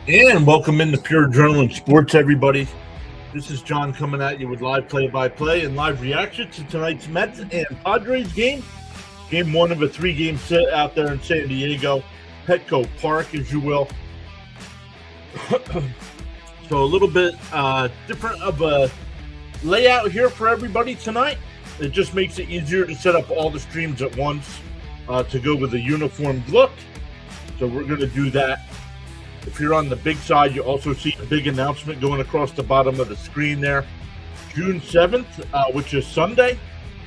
And welcome into Pure Adrenaline Sports, everybody. This is John coming at you with live play-by-play and live reaction to tonight's Mets and Padres game. Game one of a three-game set out there in San Diego, Petco Park, as you will. So a little bit different of a layout here for everybody tonight. It just makes it easier to set up all the streams at once to go with a uniformed look. So we're going to do that. If you're on the big side, you also see a big announcement going across the bottom of the screen there. June 7th, which is Sunday,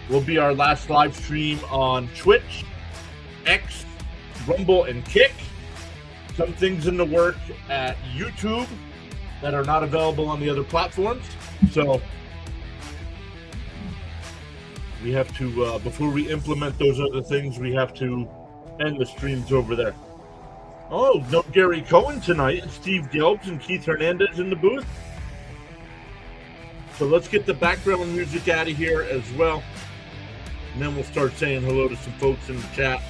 will be our last live stream on Twitch, X, Rumble, and Kick. Some things in the work at YouTube that are not available on the other platforms. So we have to, before we implement those other things, we have to end the streams over there. Oh, no Gary Cohen tonight. Steve Gelbs and Keith Hernandez in the booth. So let's get the background music out of here as well. And then we'll start saying hello to some folks in the chat.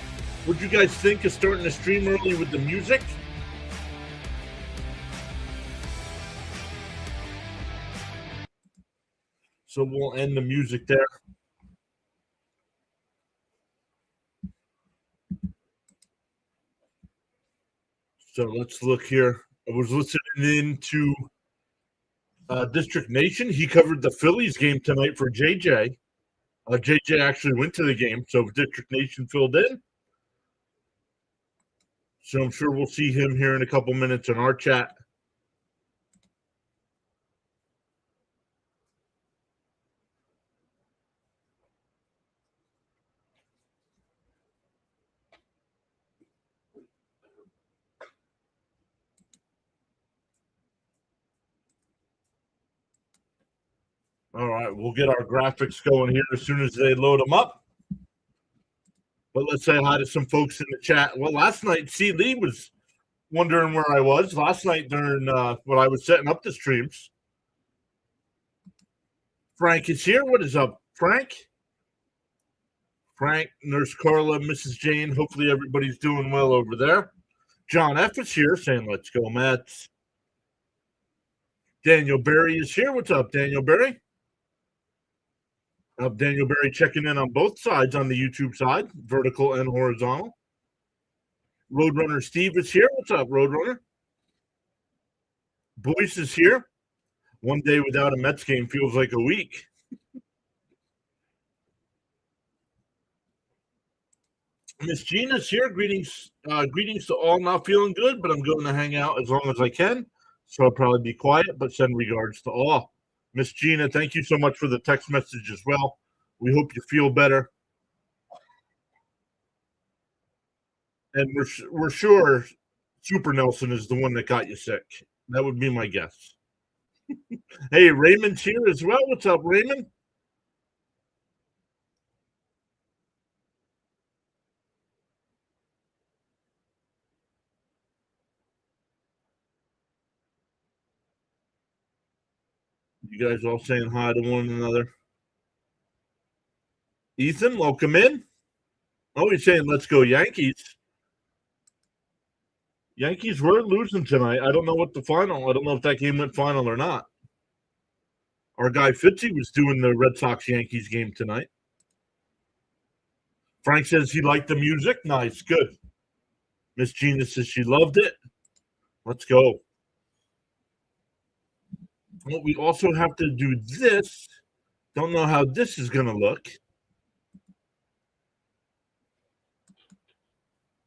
What do you guys think of starting the stream early with the music? So we'll end the music there. So let's look here. I was listening in to District Nation. He covered the Phillies game tonight for JJ. JJ actually went to the game, so District Nation filled in. So I'm sure we'll see him here in a couple minutes in our chat. All right, we'll get our graphics going here as soon as they load them up. But let's say hi to some folks in the chat. Well, last night, C. Lee was wondering where I was. Last night during when I was setting up the streams. Frank is here. What is up, Frank? Frank, Nurse Carla, Mrs. Jane. Hopefully everybody's doing well over there. John F. is here saying, let's go, Mets. Daniel Berry is here. What's up, Daniel Berry? Daniel Berry checking in on both sides on the YouTube side, vertical and horizontal. Roadrunner Steve is here. What's up, Roadrunner? Boyce is here. One day without a Mets game feels like a week. Miss Gina's here. Greetings to all. Not feeling good, but I'm going to hang out as long as I can. So I'll probably be quiet, but send regards to all. Miss Gina, thank you so much for the text message as well. We hope you feel better. And we're sure Super Nelson is the one that got you sick. That would be my guess. Hey, Raymond's here as well. What's up, Raymond? You guys all saying hi to one another. Ethan, welcome in. Oh, he's saying, let's go Yankees. Yankees were losing tonight. I don't know what the final. I don't know if that game went final or not. Our guy Fitzy was doing the Red Sox-Yankees game tonight. Frank says he liked the music. Nice, good. Miss Gina says she loved it. Let's go. Well, we also have to do this. Don't know how this is going to look.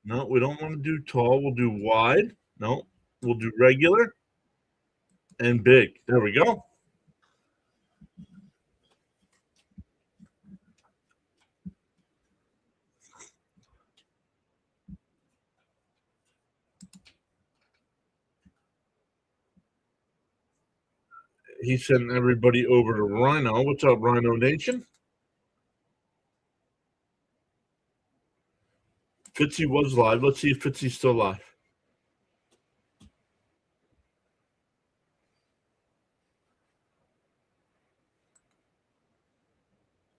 No, we don't want to do tall. We'll do wide. No, we'll do regular and big. There we go. He's sending everybody over to Rhino. What's up, Rhino Nation? Fitzy was live. Let's see if Fitzy's still live.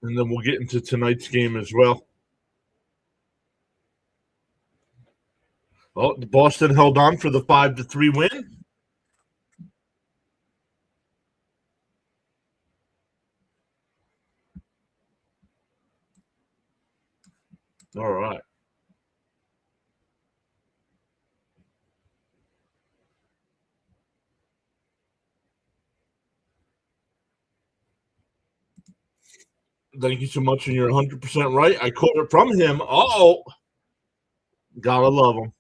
And then we'll get into tonight's game as well. Oh, Boston held on for the 5-3 win. All right. Thank you so much, and you're 100% right. I caught it from him. Oh, gotta love him.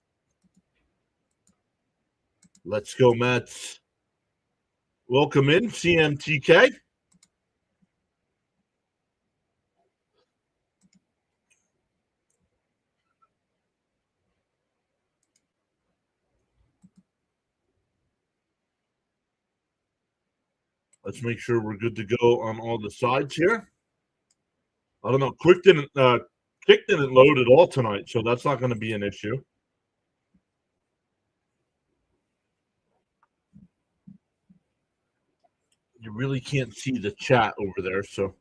Let's go, Mets. Welcome in, CMTK. Let's make sure we're good to go on all the sides here. I don't know. Kick didn't load at all tonight, so that's not going to be an issue. You really can't see the chat over there, so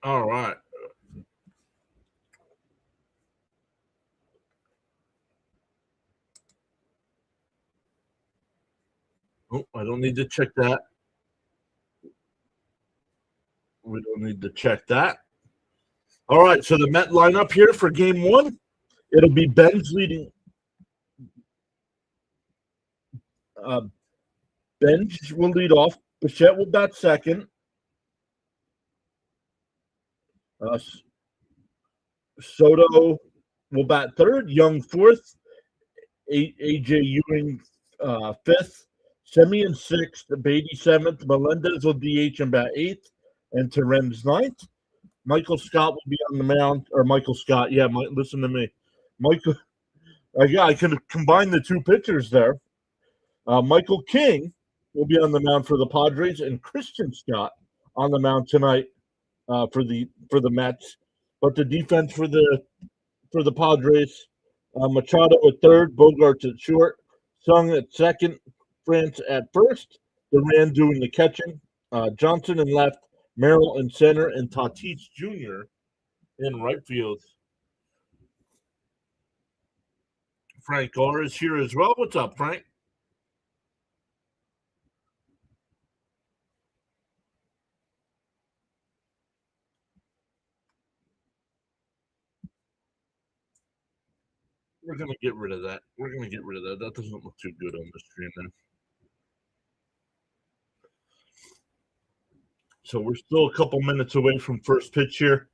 all right. Oh, I don't need to check that. We don't need to check that. All right, so the Met lineup here for game one. It'll be Ben's leading. Uh, Benj will lead off. Bichette will bat second. Uh, Soto will bat third. Young fourth. AJ Ewing fifth. Semien sixth. Beatty seventh. Melendez will DH and bat eighth. And Terem's ninth. Michael Scott will be on the mound. Or Michael Scott. Yeah, listen to me. Michael. I can combine the two pitchers there. Michael King will be on the mound for the Padres, and Christian Scott on the mound tonight for the Mets. But the defense for the Padres, Machado at third, Bogarts at short, Sung at second, France at first, Duran doing the catching, Johnson in left, Merrill in center, and Tatis Jr. in right field. Frank Orr is here as well. What's up, Frank? We're gonna get rid of that. We're gonna get rid of that. That doesn't look too good on the stream now. So we're still a couple minutes away from first pitch here.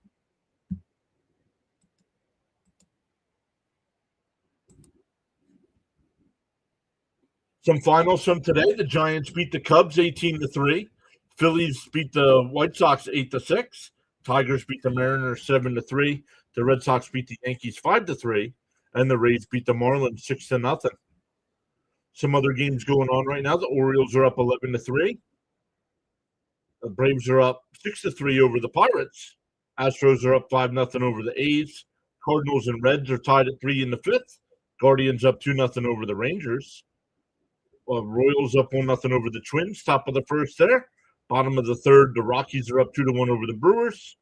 Some finals from today. The Giants beat the Cubs 18-3. Phillies beat the White Sox 8-6. Tigers beat the Mariners 7-3. The Red Sox beat the Yankees 5-3. And the Rays beat the Marlins 6-0. Some other games going on right now. The Orioles are up 11-3. The Braves are up 6-3 over the Pirates. Astros are up 5-0 over the A's. Cardinals and Reds are tied at 3 in the fifth. Guardians up 2-0 over the Rangers. Royals up 1-0 over the Twins. Top of the first there. Bottom of the third, the Rockies are up 2-1 over the Brewers.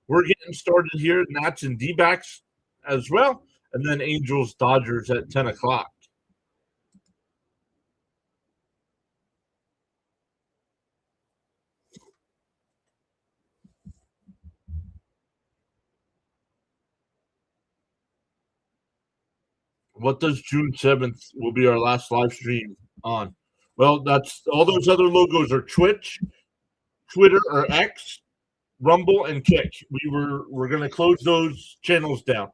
We're getting started here. Nats and D-backs as well. And then Angels, Dodgers at 10 o'clock. What does June 7th will be our last live stream on? Well, that's all those other logos are Twitch, Twitter or X, Rumble, and Kick. We're gonna close those channels down.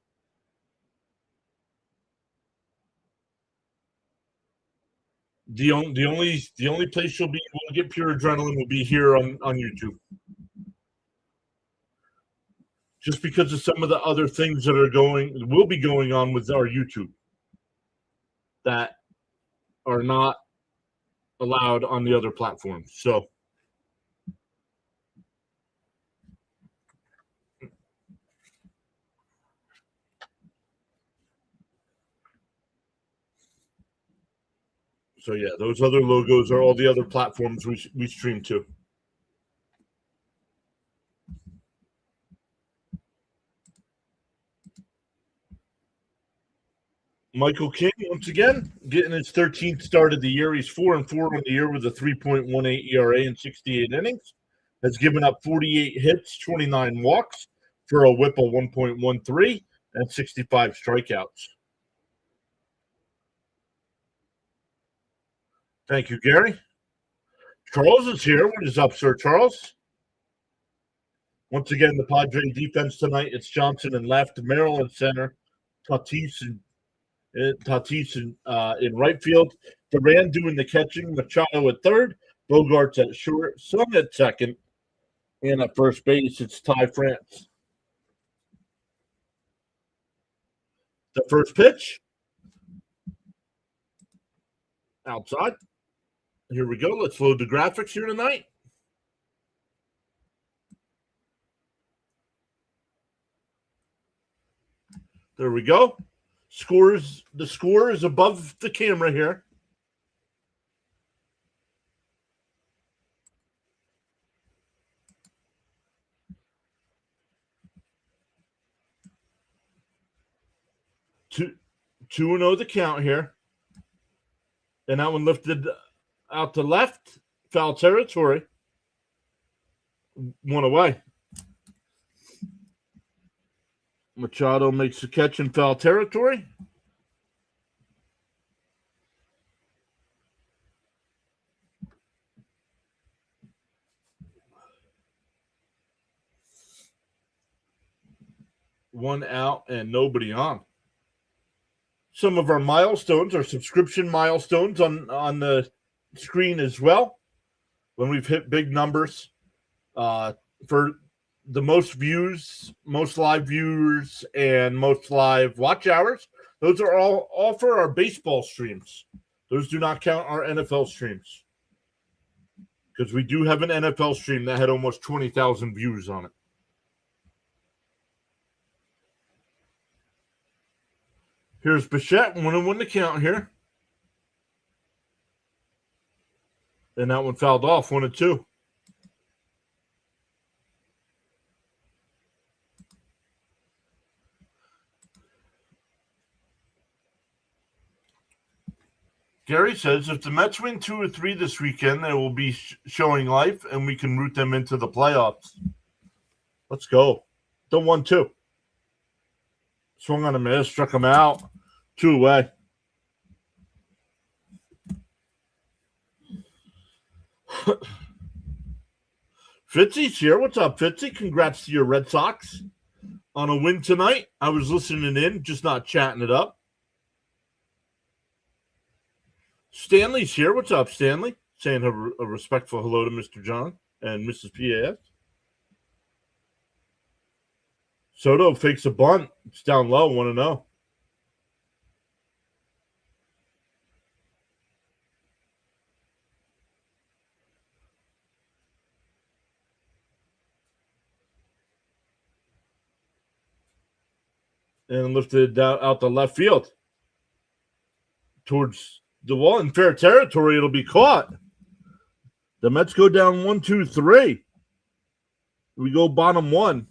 The only place you'll get pure adrenaline will be here on YouTube. Just because of some of the other things that will be going on with our YouTube that are not allowed on the other platforms. So yeah, those other logos are all the other platforms we stream to. Michael King, once again, getting his 13th start of the year. He's 4-4 on the year with a 3.18 ERA in 68 innings. Has given up 48 hits, 29 walks for a whip of 1.13 and 65 strikeouts. Thank you, Gary. Charles is here. What is up, Sir Charles? Once again, the Padre defense tonight. It's Johnson in left, Merrill in center, Tatis in right field, Duran doing the catching, Machado at third, Bogarts at short, Sung at second, and at first base, it's Ty France. The first pitch, outside. Here we go. Let's load the graphics here tonight. There we go. The score is above the camera here. Two 2-0 the count here. And that one lifted out to left, foul territory. One away. Machado makes the catch in foul territory. One out and nobody on. Some of our milestones, our subscription milestones on the screen as well. When we've hit big numbers for the most views, most live viewers, and most live watch hours, those are all for our baseball streams. Those do not count our NFL streams. Because we do have an NFL stream that had almost 20,000 views on it. Here's Bichette, 1-1 the count here. And that one fouled off, 1-2. Gary says if the Mets win 2 or 3 this weekend, they will be showing life, and we can root them into the playoffs. Let's go. The 1-2. Swung on a miss, struck him out. 2 away. Fitzy's here. What's up, Fitzy? Congrats to your Red Sox on a win tonight. I was listening in, just not chatting it up. Stanley's here. What's up, Stanley? Saying a respectful hello to Mr. John and Mrs. PAS. Soto fakes a bunt. It's down low, 1-0. And lifted out the left field towards the wall. In fair territory, it'll be caught. The Mets go down 1-2-3. We go bottom 1.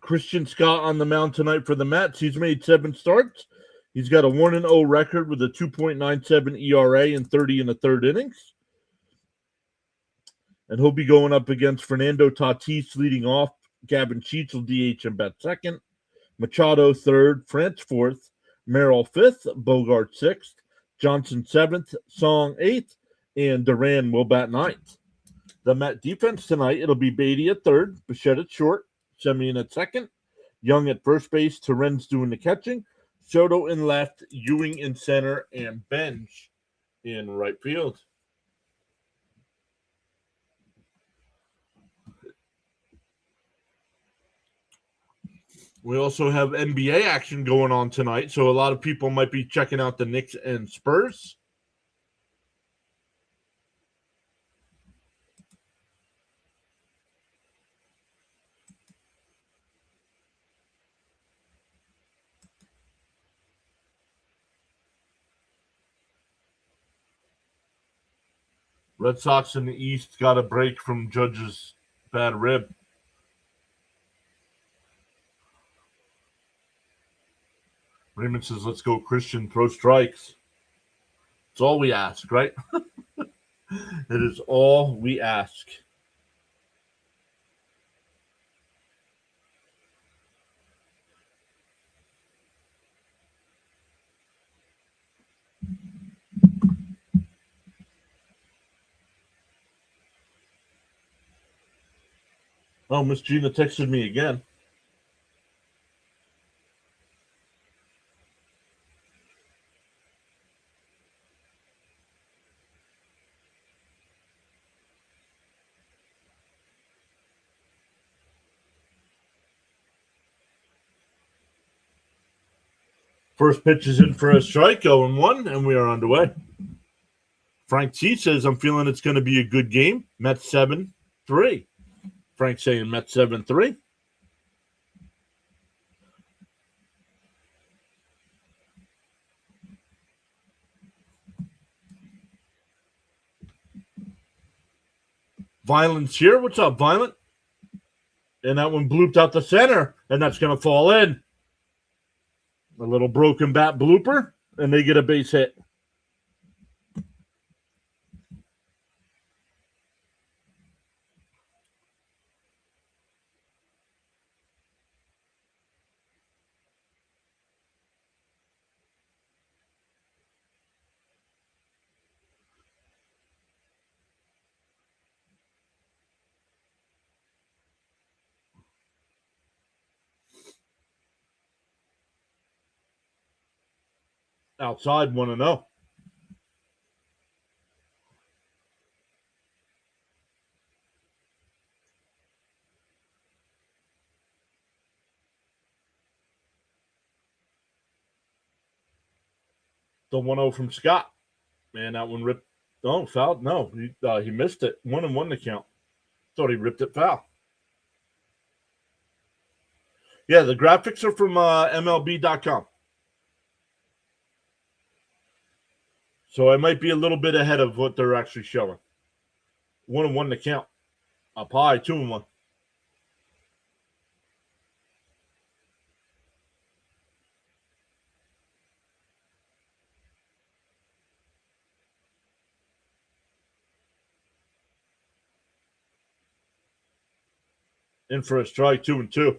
Christian Scott on the mound tonight for the Mets. He's made 7 starts. He's got a 1-0 record with a 2.97 ERA in 30 1/3 innings. And he'll be going up against Fernando Tatis leading off. Gavin Sheets will DH and bat second. Machado third. France fourth. Merrill fifth. Bogart sixth. Johnson seventh. Song eighth. And Duran will bat ninth. The Met defense tonight, it'll be Beatty at third. Bichette at short. Semien at second. Young at first base. Terenz doing the catching. Soto in left. Ewing in center. And Bench in right field. We also have NBA action going on tonight, so a lot of people might be checking out the Knicks and Spurs. Red Sox in the East got a break from Judge's bad rib. Raymond says, let's go, Christian, throw strikes. It's all we ask, right? It is all we ask. Oh, Miss Gina texted me again. First pitch is in for a strike, 0-1, and we are underway. Frank T says, I'm feeling it's going to be a good game. Mets 7-3. Frank saying Mets 7-3. Violent's here. What's up, Violent? And that one blooped out the center, and that's going to fall in. A little broken bat blooper, and they get a base hit. Outside 1-0. The 1-0 from Scott. Man, that one ripped. Oh, foul? No, he missed it. 1-1 to count. Thought he ripped it foul. Yeah, the graphics are from MLB.com. So I might be a little bit ahead of what they're actually showing. 1-1 to count. Up high, 2-1. In for a strike, 2-2.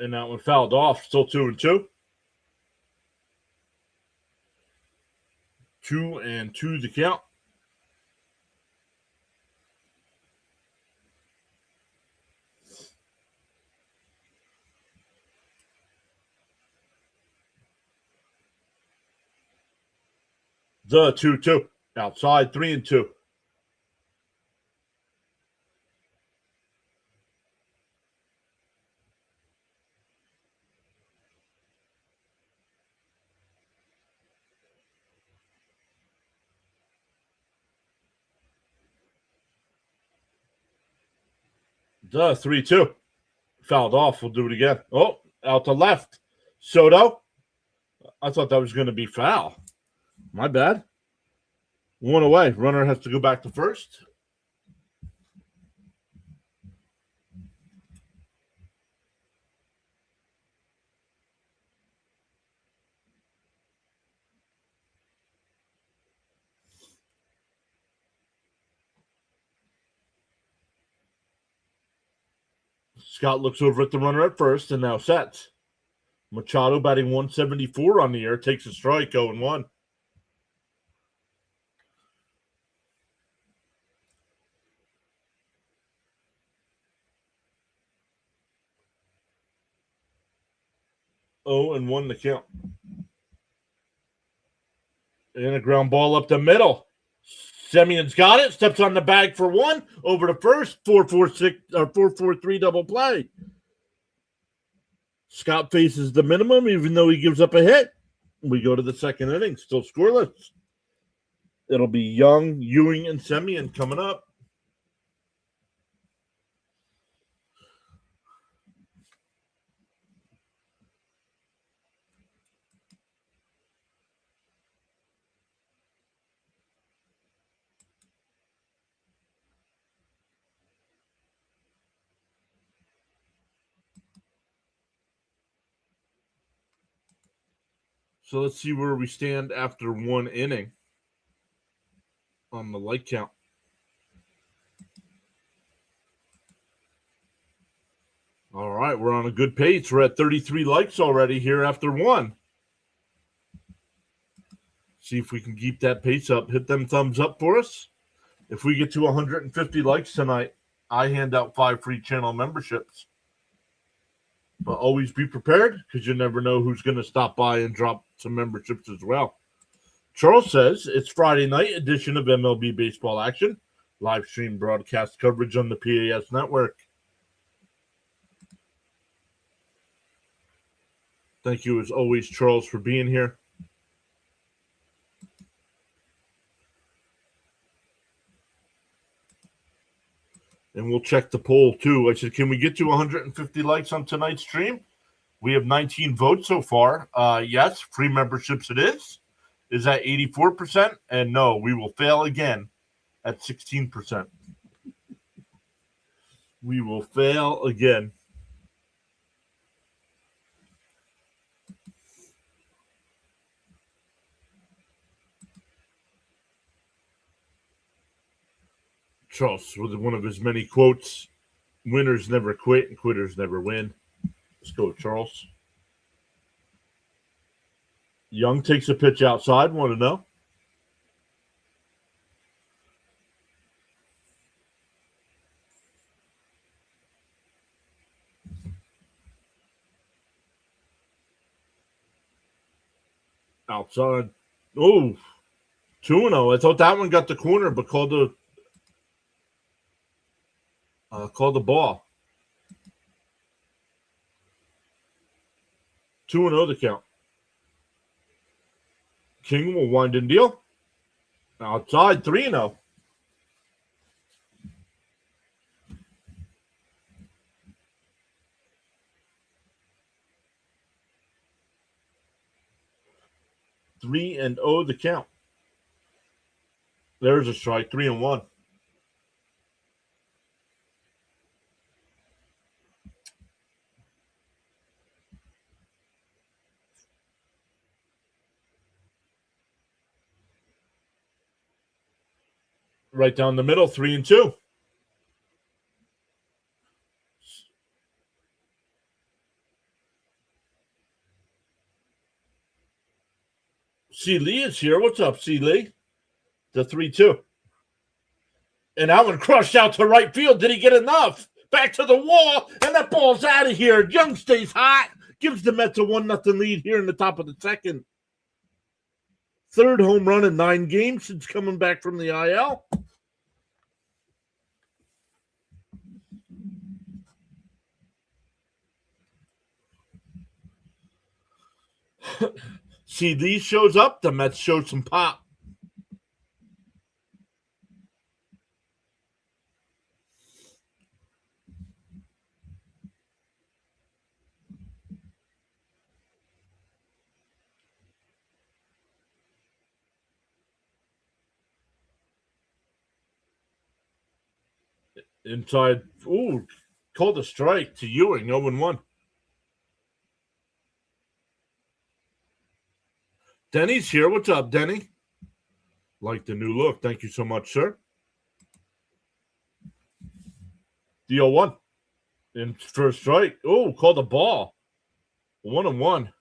And that one fouled off. Still 2-2. 2-2 to count. The 2-2. Outside 3-2. The 3-2. Fouled off. We'll do it again. Oh, out to left. Soto. I thought that was going to be foul. My bad. One away. Runner has to go back to first. Scott looks over at the runner at first and now sets. Machado batting 174 on the air, takes a strike, 0-1. Oh, and 1 to count. And a ground ball up the middle. Semion's got it, steps on the bag for 1, over to first, 4-4-3 double play. Scott faces the minimum, even though he gives up a hit. We go to the second inning, still scoreless. It'll be Young, Ewing, and Semien coming up. So let's see where we stand after one inning on the like count. All right, we're on a good pace. We're at 33 likes already here after one. See if we can keep that pace up. Hit them thumbs up for us. If we get to 150 likes tonight, I hand out 5 free channel memberships. But always be prepared because you never know who's going to stop by and drop some memberships as well. Charles says it's Friday night edition of MLB Baseball Action. Live stream broadcast coverage on the PAS network. Thank you as always, Charles, for being here. And we'll check the poll too. I said, can we get to 150 likes on tonight's stream? We have 19 votes so far. Yes, free memberships it is at 84%. And no, we will fail again at 16%. We will fail again. Charles, with one of his many quotes, winners never quit and quitters never win. Let's go, Charles. Young takes a pitch outside. Want to know? Outside. Oh, 2-0. I thought that one got the corner, but called the ball. 2-0 the count. King will wind and deal. Outside, 3-0. Three and 0 the count. There's a strike. 3-1. Right down the middle, 3-2. C. Lee is here. What's up, C. Lee? The 3-2. And that one crushed out to right field. Did he get enough? Back to the wall, and that ball's out of here. Young stays hot. Gives the Mets a 1-0 lead here in the top of the second. Third home run in 9 games since coming back from the IL. See, these shows up, the Mets showed some pop. Inside, ooh, called a strike to Ewing, 0-1. Denny's here. What's up, Denny? Like the new look. Thank you so much, sir. The 0-1. In first strike. Oh, called a ball. 1-1.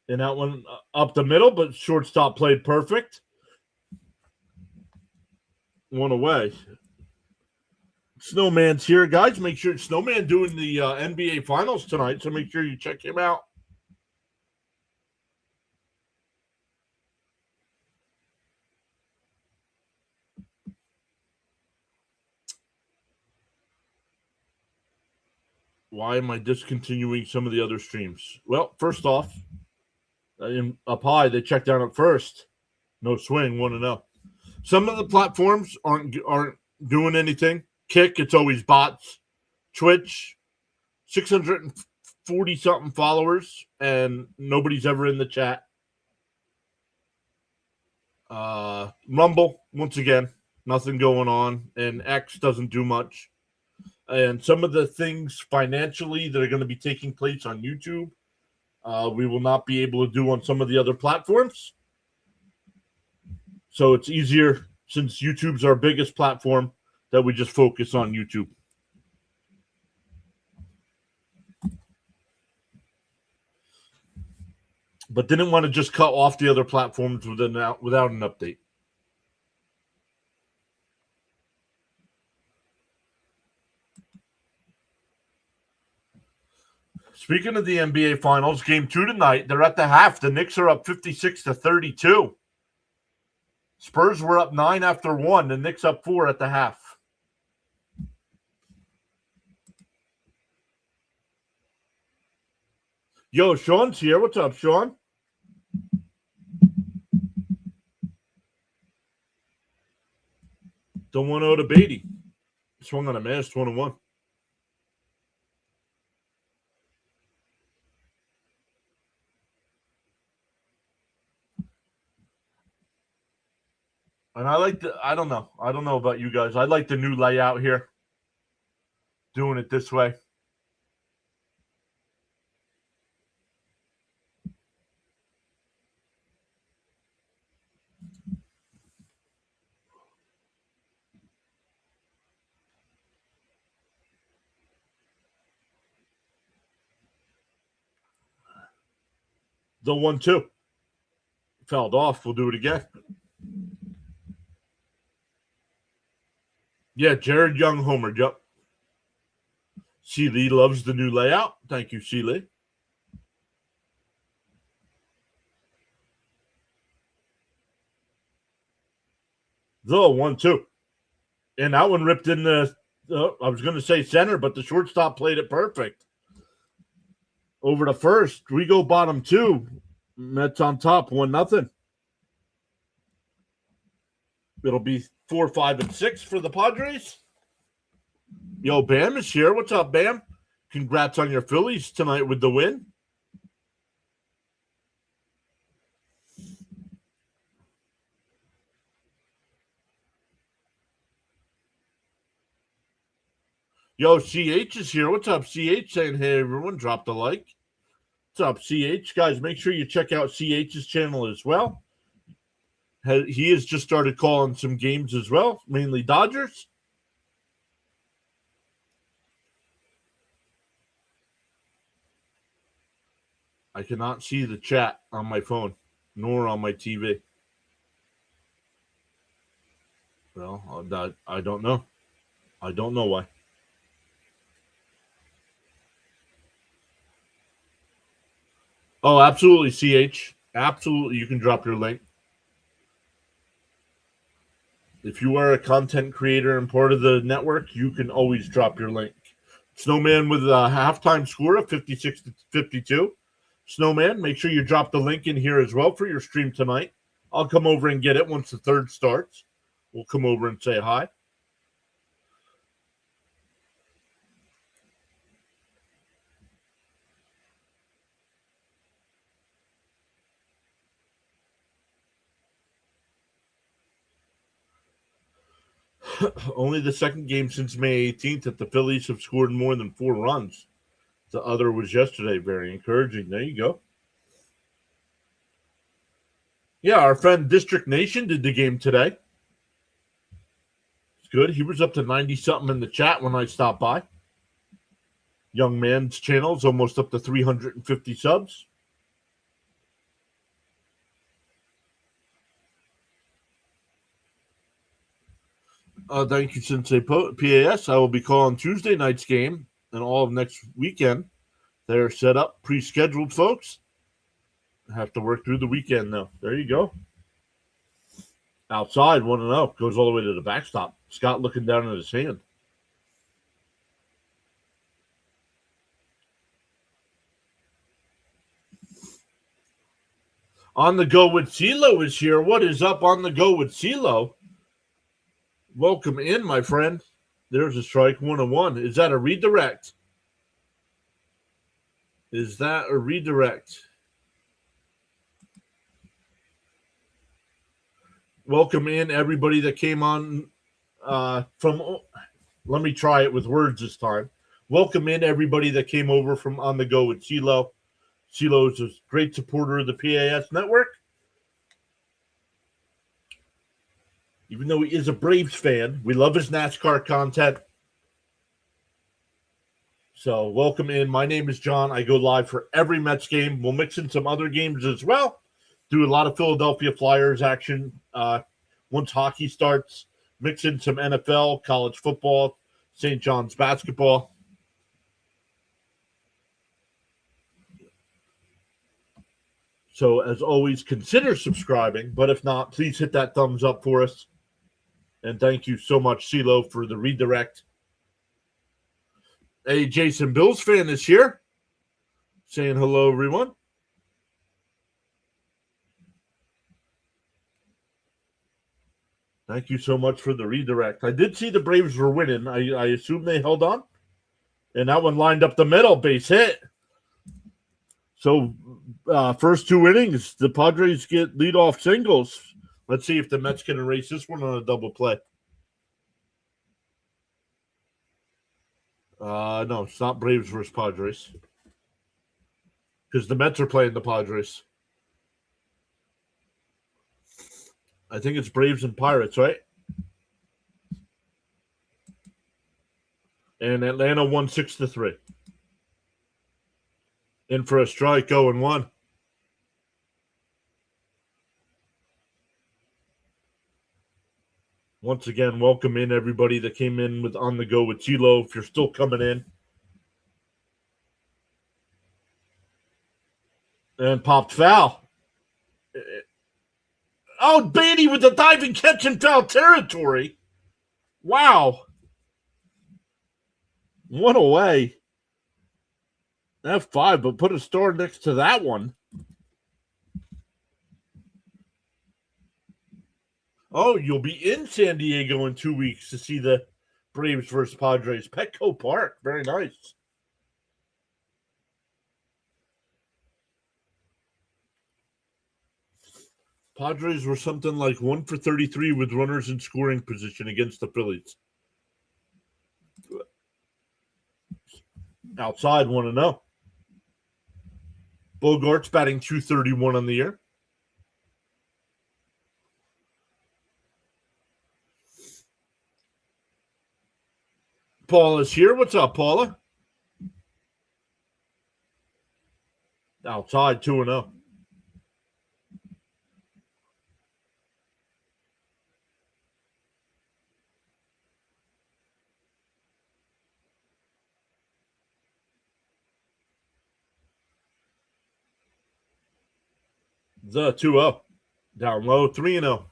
And that one up the middle, but shortstop played perfect. 1 away. Snowman's here, guys. Make sure Snowman doing the NBA Finals tonight, so make sure you check him out. Why am I discontinuing some of the other streams? Well, first off, up high, they checked down at first. No swing, 1-0. Some of the platforms aren't doing anything. Kick, it's always bots. Twitch, 640-something followers, and nobody's ever in the chat. Rumble, once again, Nothing going on, and X doesn't do much. And some of the things financially that are going to be taking place on YouTube, we will not be able to do on some of the other platforms. So it's easier, since YouTube's our biggest platform, that we just focus on YouTube. But didn't want to just cut off the other platforms without an update. Speaking of the NBA Finals, Game 2 tonight, they're at the half. The Knicks are up 56-32. Spurs were up 9 after 1. The Knicks up 4 at the half. Yo, Sean's here. What's up, Sean? Don't want to Beatty. Swung on a miss, 21. And I don't know about you guys. I like the new layout here. Doing it this way. The 1-2. Fouled off. We'll do it again. Yeah, Jared Young homered. Yep. C. Lee loves the new layout. Thank you, C. Lee. The 1-2. And that one ripped in the, I was going to say center, but the shortstop played it perfect. Over to first. We go bottom 2. Mets on top, 1-0. It'll be 4, 5, and 6 for the Padres. Yo, Bam is here. What's up, Bam? Congrats on your Phillies tonight with the win. Yo, CH is here. What's up, CH? Saying, hey, everyone, drop the like. What's up, CH? Guys, make sure you check out CH's channel as well. He has just started calling some games as well, mainly Dodgers. I cannot see the chat on my phone, nor on my TV. Well, I don't know. I don't know why. Oh, absolutely, CH. Absolutely, you can drop your link. If you are a content creator and part of the network, you can always drop your link. Snowman with a halftime score of 56-52. Snowman, make sure you drop the link in here as well for your stream tonight. I'll come over and get it once the third starts. We'll come over and say hi. Only the second game since May 18th that the Phillies have scored more than 4 runs. The other was yesterday. Very encouraging. There you go. Yeah, our friend District Nation did the game today. It's good. He was up to 90-something in the chat when I stopped by. Young man's channel is almost up to 350 subs. Thank you, Sensei PAS. I will be calling Tuesday night's game and all of next weekend. They're set up, pre-scheduled, folks. Have to work through the weekend, though. There you go. Outside, 1-0. Goes all the way to the backstop. Scott looking down at his hand. On the Go with CeeLo is here. What is up on the Go with CeeLo? Welcome in, my friend. There's a strike, 1-1. Is that a redirect? Is that a redirect? Welcome in, everybody that came on let me try it with words this time. Welcome in everybody that came over from On the Go with CeeLo. CeeLo is a great supporter of the PAS network. Even though he is a Braves fan, we love his NASCAR content. So welcome in. My name is John. I go live for every Mets game. We'll mix in some other games as well. Do a lot of Philadelphia Flyers action once hockey starts. Mix in some NFL, college football, St. John's basketball. So as always, consider subscribing. But if not, please hit that thumbs up for us. And thank you so much, CeeLo, for the redirect. Hey, Jason Bills fan is here. Saying hello, everyone. Thank you so much for the redirect. I did see the Braves were winning. I assume they held on. And that one lined up the middle, base hit. So first two innings, the Padres get leadoff singles. Let's see if the Mets can erase this one on a double play. No, it's not Braves versus Padres. Because the Mets are playing the Padres. I think it's Braves and Pirates, right? And Atlanta won 6-3. In for a strike, 0-1. Once again, welcome in everybody that came in with On the Go with CeeLo. If you're still coming in. And popped foul. Oh, Beatty with the diving catch in foul territory. Wow. One away. F5, but put a star next to that one. Oh, you'll be in San Diego in 2 weeks to see the Braves versus Padres. Petco Park. Very nice. Padres were something like 1 for 33 with runners in scoring position against the Phillies. Outside 1-0. Bogart's batting .231 on the year. Paula's here. What's up, Paula? Outside 2-0. The 2-0. Down low, 3-0.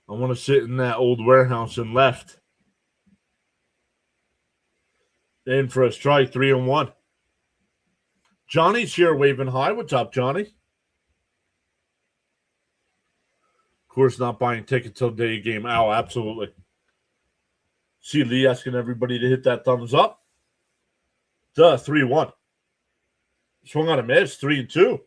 I want to sit in that old warehouse and left. In for a strike, 3-1. Johnny's here waving hi. What's up, Johnny? Of course, not buying tickets till day of game. Ow, absolutely. See Lee asking everybody to hit that thumbs up. 3-1. Swung on a miss, 3-2.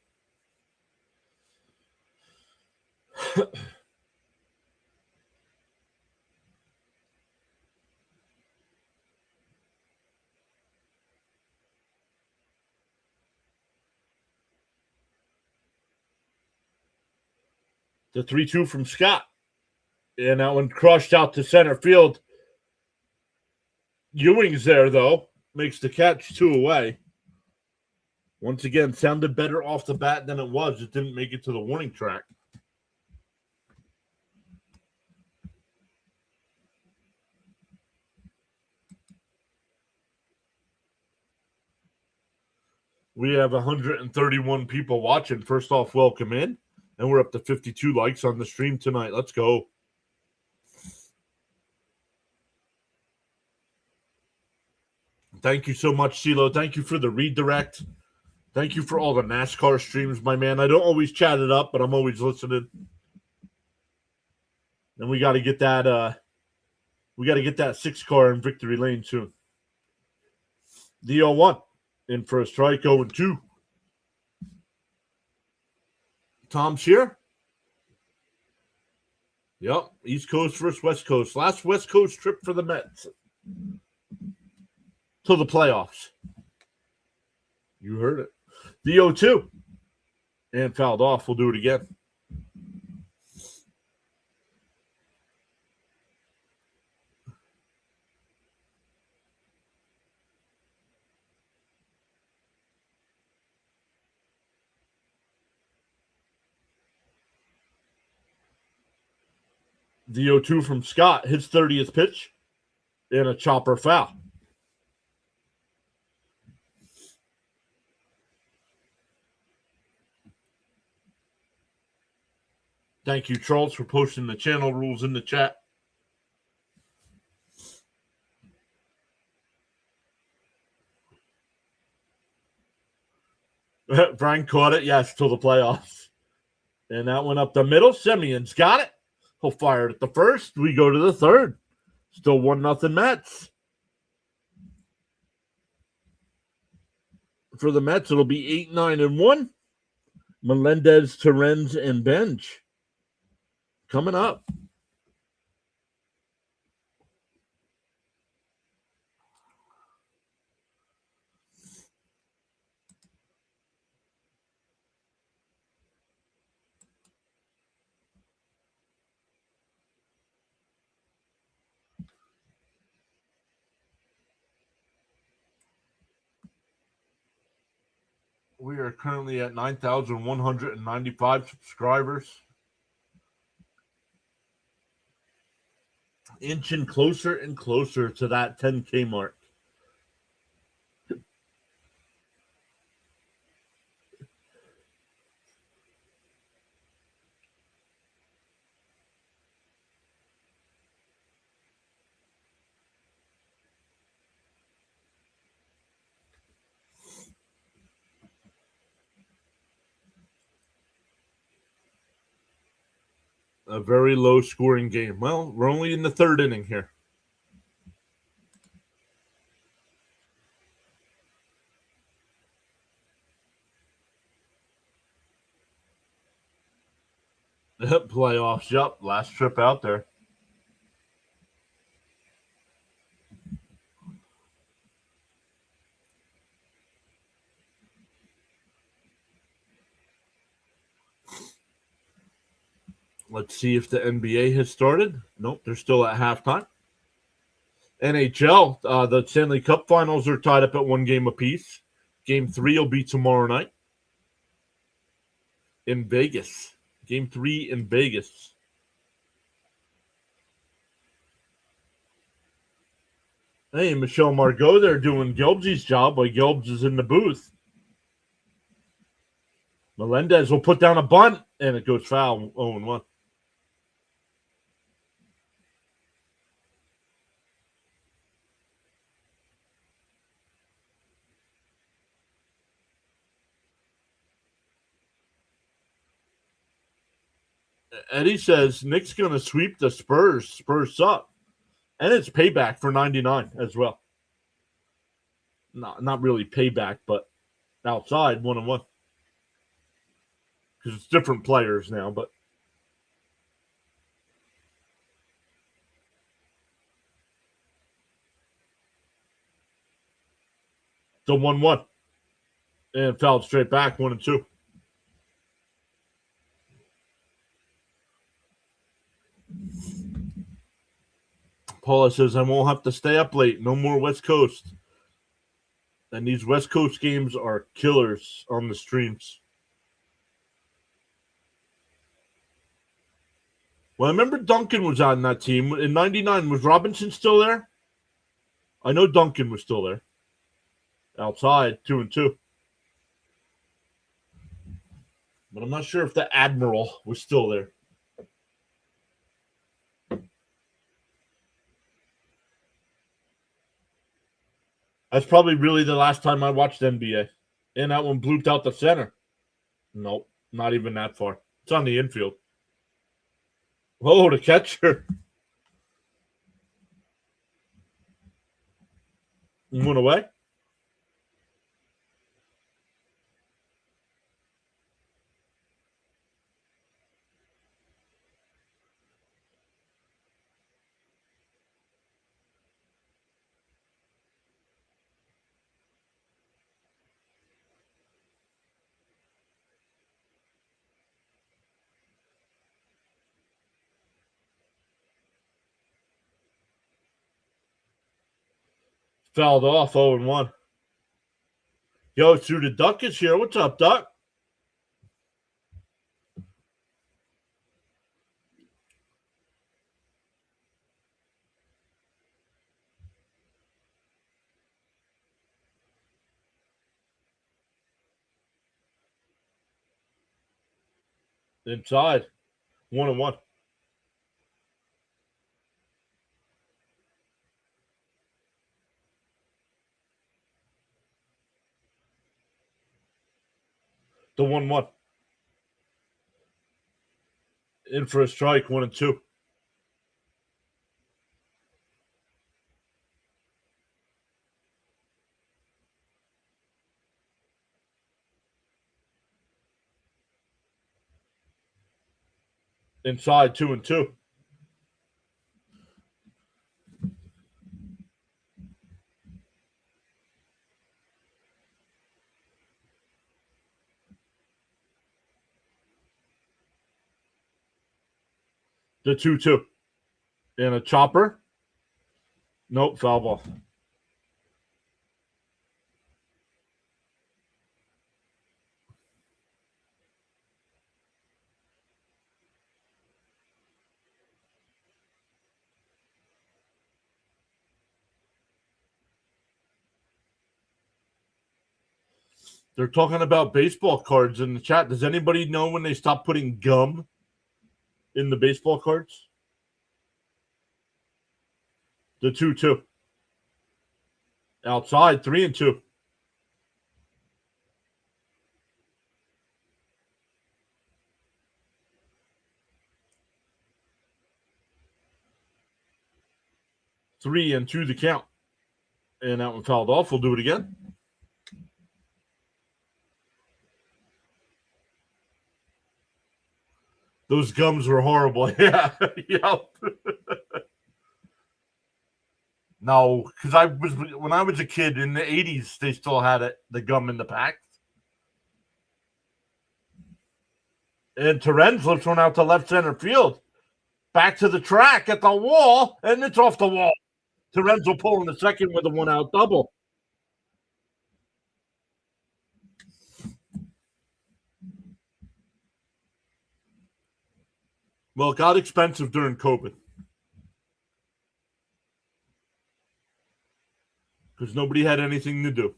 The 3-2 from Scott. And that one crushed out to center field. Ewing's there, though. Makes the catch, 2 away. Once again, sounded better off the bat than it was. It didn't make it to the warning track. We have 131 people watching. First off, welcome in. And we're up to 52 likes on the stream tonight. Let's go. Thank you so much, CeeLo. Thank you for the redirect. Thank you for all the NASCAR streams, my man. I don't always chat it up, but I'm always listening. And we got to get that 6 car in victory lane soon. The 0-1. In for a strike, 0-2. Tom's here. Yep, East Coast versus West Coast. Last West Coast trip for the Mets to the playoffs. You heard it. The 0-2. And fouled off. We'll do it again. The 0-2 from Scott. His 30th pitch. And a chopper foul. Thank you, Charles, for posting the channel rules in the chat. Brian caught it, yes, till the playoffs. And that went up the middle. Simeon's got it. He'll fire it at the first. We go to the third. Still 1-0 Mets. For the Mets, it'll be 8-9-1. Melendez, Terens, and Benj coming up. We are currently at 9,195 subscribers. Inching closer and closer to that 10K mark. A very low scoring game. Well, we're only in the third inning here. Playoffs, yep. Last trip out there. Let's see if the NBA has started. Nope, they're still at halftime. NHL, the Stanley Cup Finals are tied up at 1 game apiece. Game 3 will be tomorrow night in Vegas. Game 3 in Vegas. Hey, Michelle Margot, they're doing Gelbsy's job while Gelbs is in the booth. Melendez will put down a bunt, and it goes foul, 0-1. Eddie says Nick's going to sweep the Spurs. Spurs up. And it's payback for 99 as well. Not really payback, but outside 1-1. Because it's different players now, but. The 1-1. And fouled straight back, 1-2. Paula says, I won't have to stay up late. No more West Coast. And these West Coast games are killers on the streams. Well, I remember Duncan was on that team. In 99, was Robinson still there? I know Duncan was still there. Outside, 2-2. But I'm not sure if the Admiral was still there. That's probably really the last time I watched NBA. And that one blooped out the center. Nope, not even that far. It's on the infield. Oh, the catcher. Went away. Fouled off 0-1. Yo, Suited Duck is here. What's up, Duck? Inside. 1-1. The 1-1. In for a strike, 1-2. Inside, 2-2. The 2-2. And a chopper. Nope, foul ball. They're talking about baseball cards in the chat. Does anybody know when they stop putting gum in the baseball cards? The 2-2. Outside, 3-2. Three and two the count. And that one fouled off. We'll do it again. Those gums were horrible. Yeah. Yep. No, because when I was a kid in the 80s, they still had it, the gum in the pack. And Terens lifts one out to left center field. Back to the track at the wall, and it's off the wall. Terens will pull in the second with a 1-out double. Well, it got expensive during COVID. Because nobody had anything to do.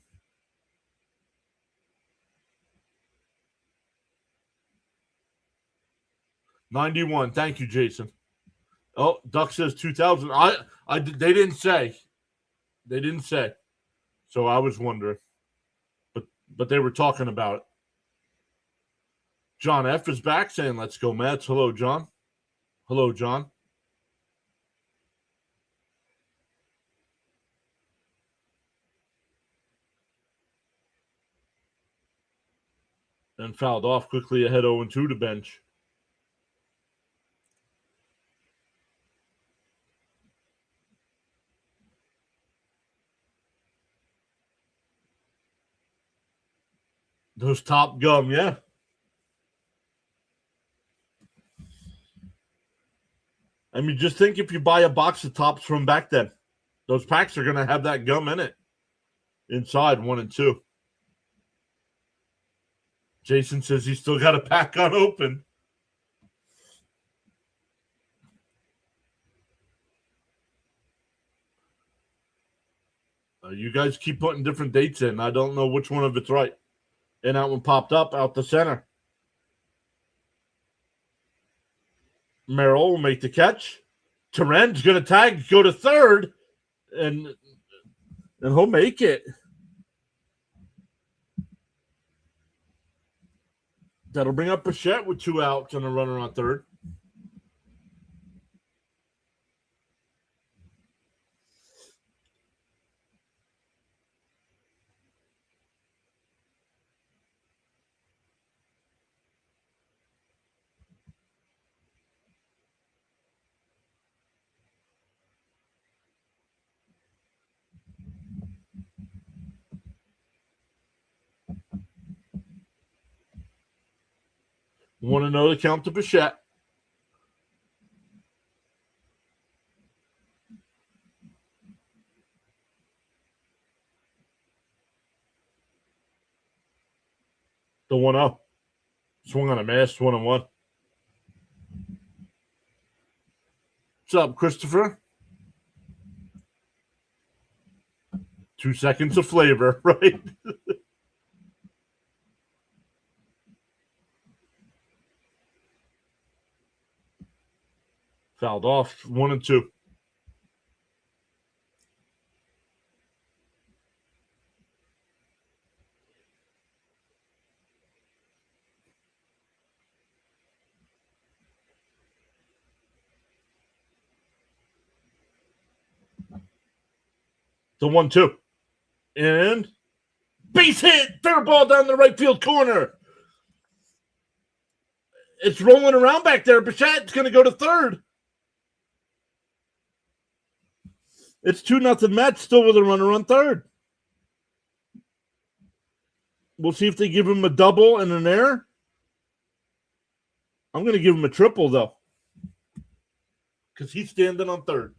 91. Thank you, Jason. Oh, Duck says 2000. They didn't say. They didn't say. So I was wondering. But they were talking about it. John F is back saying, let's go, Mets. Hello, John. Hello, John. And fouled off quickly ahead 0-2 to bench. Those top gum, yeah. I mean, just think if you buy a box of tops from back then, those packs are going to have that gum in it. Inside, 1-2. Jason says he's still got a pack unopened. You guys keep putting different dates in. I don't know which one of it's right. And that one popped up out the center. Merrill will make the catch. Terens going to tag, go to third, and he'll make it. That'll bring up Bichette with 2 outs and a runner on third. Want to know the count to Bichette? The 1-0. Swung on a miss, 1-1. What's up, Christopher? 2 seconds of flavor, right? Fouled off, 1-2. The 1-2. And base hit! Fair ball down the right field corner. It's rolling around back there. Bichat's going to go to third. It's 2-0 Mets, still with a runner on third. We'll see if they give him a double and an error. I'm going to give him a triple, though, because he's standing on third.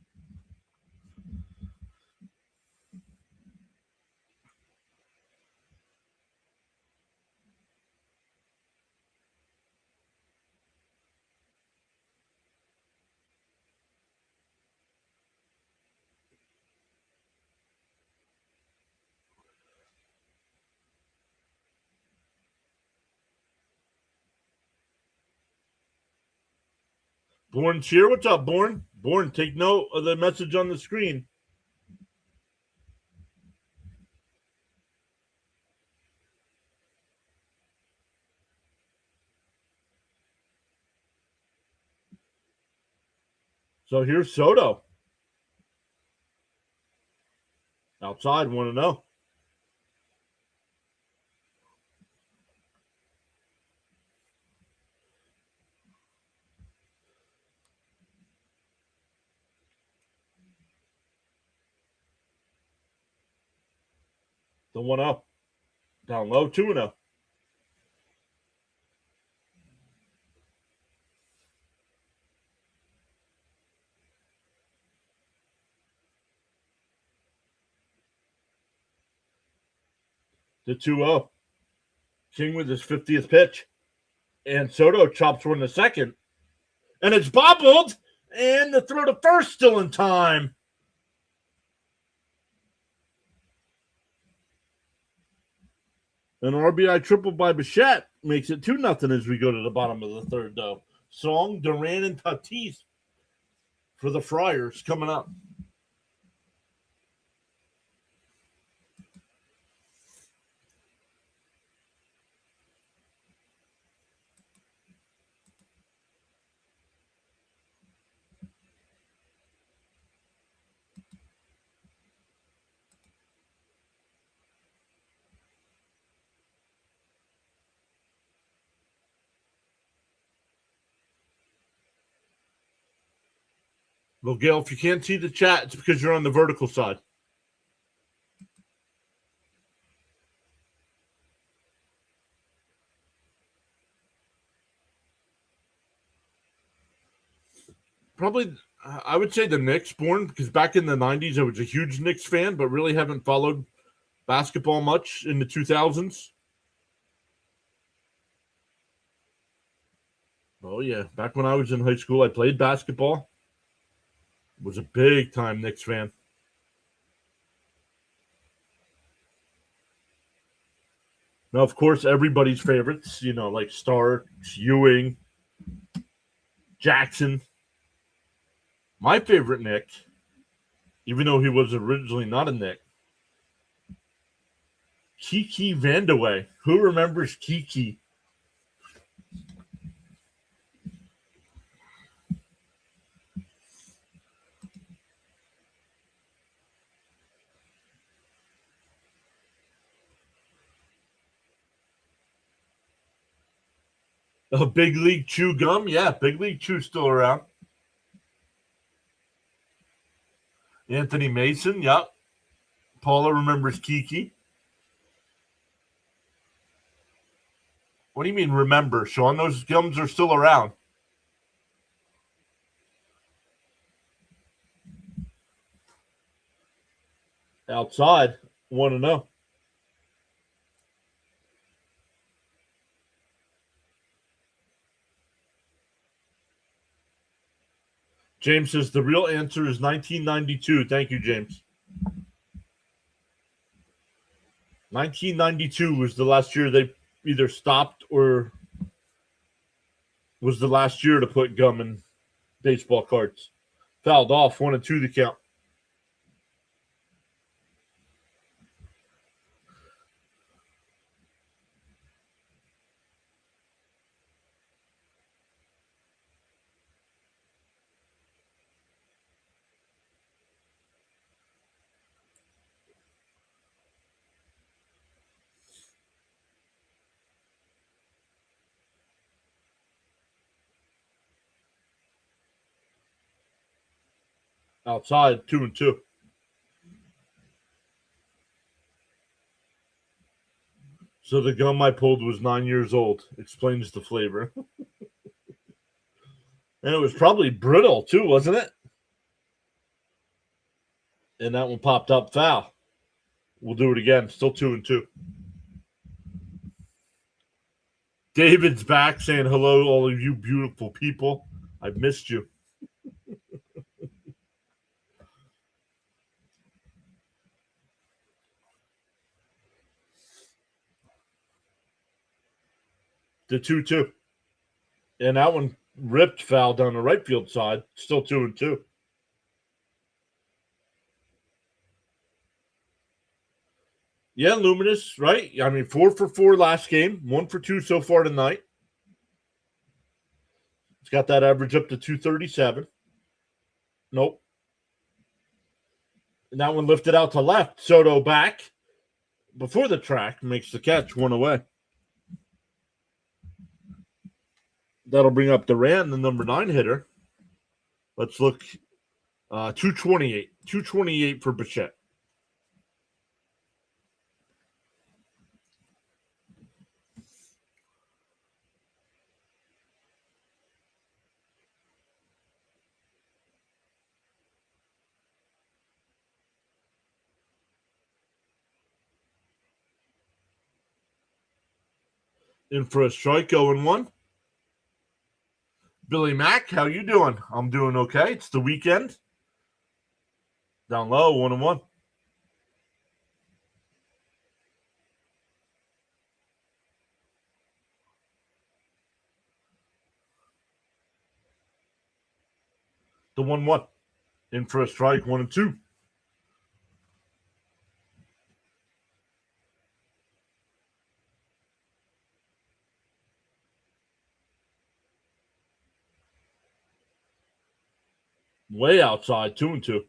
Born's here. What's up, Born? Born, take note of the message on the screen. So here's Soto. Outside, 1-0. The 1-0. Down low, 2-0. The 2-0. King with his 50th pitch. And Soto chops one to second. And it's bobbled. And the throw to first still in time. An RBI triple by Bichette makes it 2-0 as we go to the bottom of the third, though. Song, Duran, and Tatis for the Friars coming up. Well, Gail, if you can't see the chat, it's because you're on the vertical side. Probably, I would say the Knicks, Born, because back in the 90s, I was a huge Knicks fan, but really haven't followed basketball much in the 2000s. Oh, yeah. Back when I was in high school, I played basketball. Was a big-time Knicks fan. Now, of course, everybody's favorites, like Starks, Ewing, Jackson. My favorite Knick, even though he was originally not a Knick, Kiki Vandeweghe. Who remembers Kiki? Big League Chew Gum? Yeah, Big League Chew still around. Anthony Mason, yep. Paula remembers Kiki. What do you mean remember, Sean? Those gums are still around. Outside, 1-0. James says the real answer is 1992. Thank you, James. 1992 was the last year they either stopped or was the last year to put gum in baseball cards. Fouled off, 1-2 the count. Outside, 2-2. So the gum I pulled was 9 years old. Explains the flavor. And it was probably brittle too, wasn't it? And that one popped up foul. We'll do it again. Still 2-2. David's back saying hello, all of you beautiful people. I've missed you. The 2-2. And that one ripped foul down the right field side. Still 2-2. Yeah, Luminous, right? I mean, 4 for 4 last game, 1 for 2 so far tonight. It's got that average up to 237. Nope. And that one lifted out to left. Soto back before the track makes the catch, 1 away. That'll bring up Duran, the number 9 hitter. Let's look. 228. 228 for Bichette. In for a strike, 0-1. Billy Mack, how you doing? I'm doing okay. It's the weekend. Down low, 1-1. The 1-1. In for a strike, 1-2. Way outside, 2-2.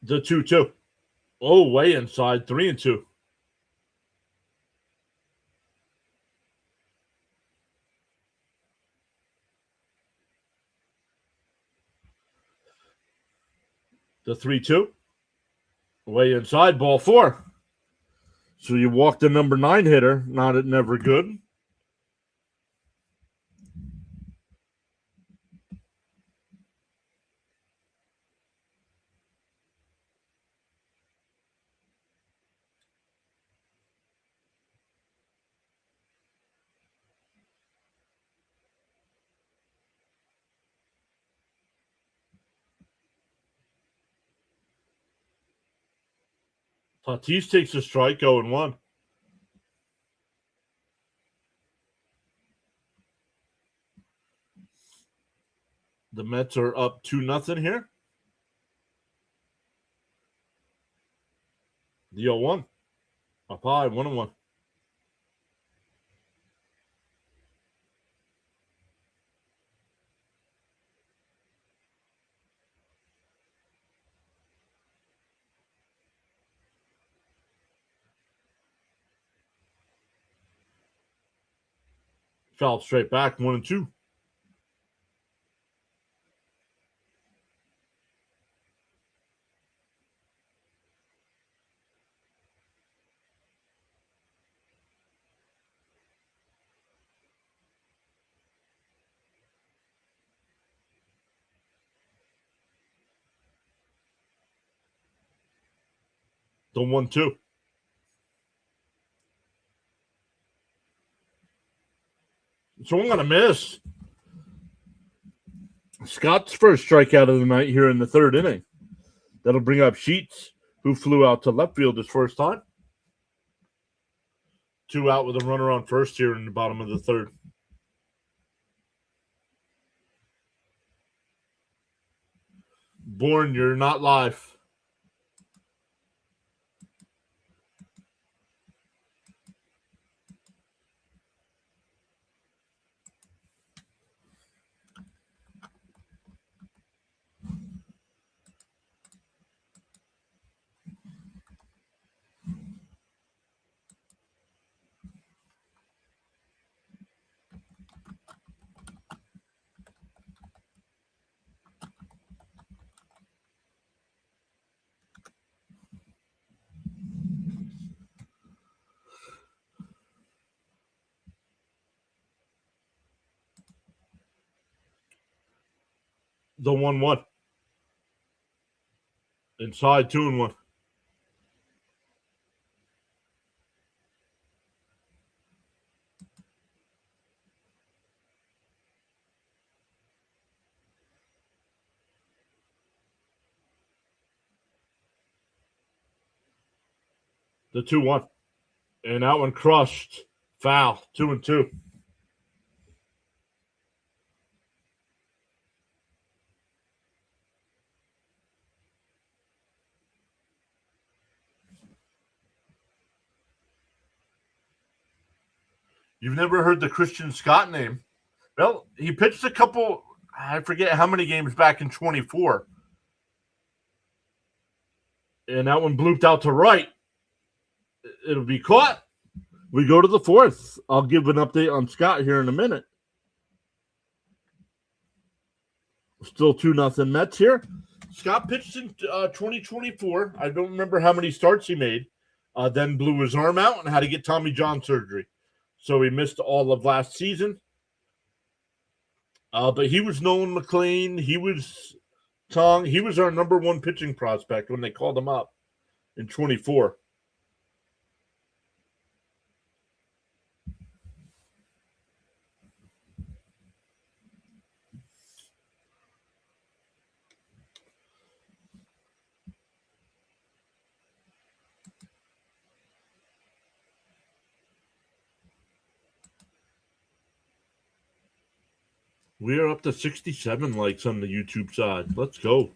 The 2-2. Oh, way inside, 3-2. The 3-2. Way inside, ball 4. So you walk the number 9 hitter, not at never good. Tatis takes a strike, 0-1. The Mets are up 2-0 here. The 0-1. Up high, 1-1. Fouled straight back, 1-2. The 1-2. So I'm going to miss Scott's first strikeout of the night here in the third inning. That'll bring up Sheets, who flew out to left field his first time. 2 out with a runner on first here in the bottom of the third. Bourne, you're not live. The 1-1. Inside 2-1. The 2-1. And that one crushed. Foul. 2-2. You've never heard the Christian Scott name. Well, he pitched a couple, I forget how many games back in 24. And that one blooped out to right. It'll be caught. We go to the fourth. I'll give an update on Scott here in a minute. Still 2-0 Mets here. Scott pitched in 2024. I don't remember how many starts he made. Then blew his arm out and had to get Tommy John surgery. So he missed all of last season. But he was Nolan McLean. He was Tong. He was our number one pitching prospect when they called him up in 24. We are up to 67 likes on the YouTube side. Let's go.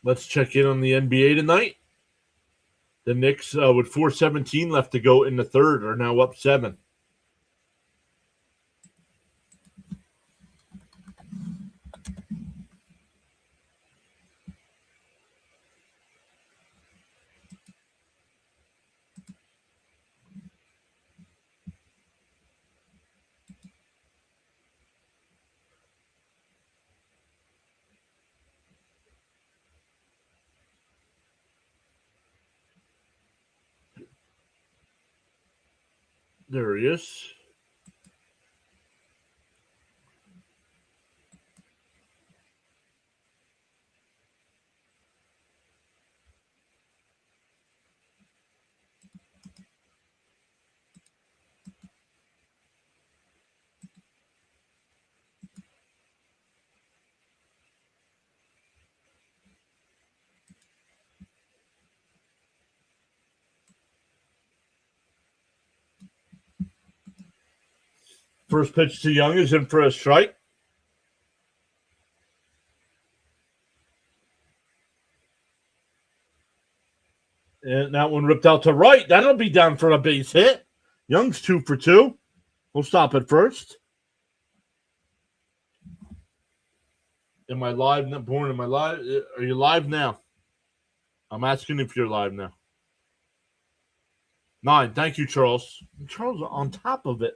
Let's check in on the NBA tonight. The Knicks, with 4:17 left to go in the third, are now up 7. There he is. First pitch to Young is in for a strike. And that one ripped out to right. That'll be down for a base hit. Young's 2 for 2. We'll stop at first. Am I live? Born, am I live? Are you live now? I'm asking if you're live now. 9. Thank you, Charles. Charles on top of it.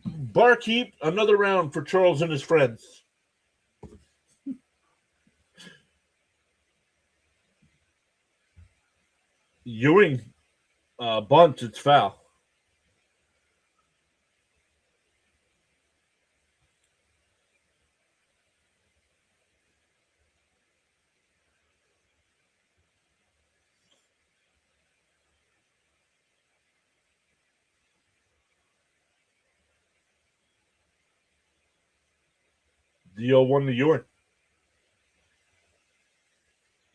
Barkeep, another round for Charles and his friends. Ewing bunt. It's foul. The 0-1 to Ewing.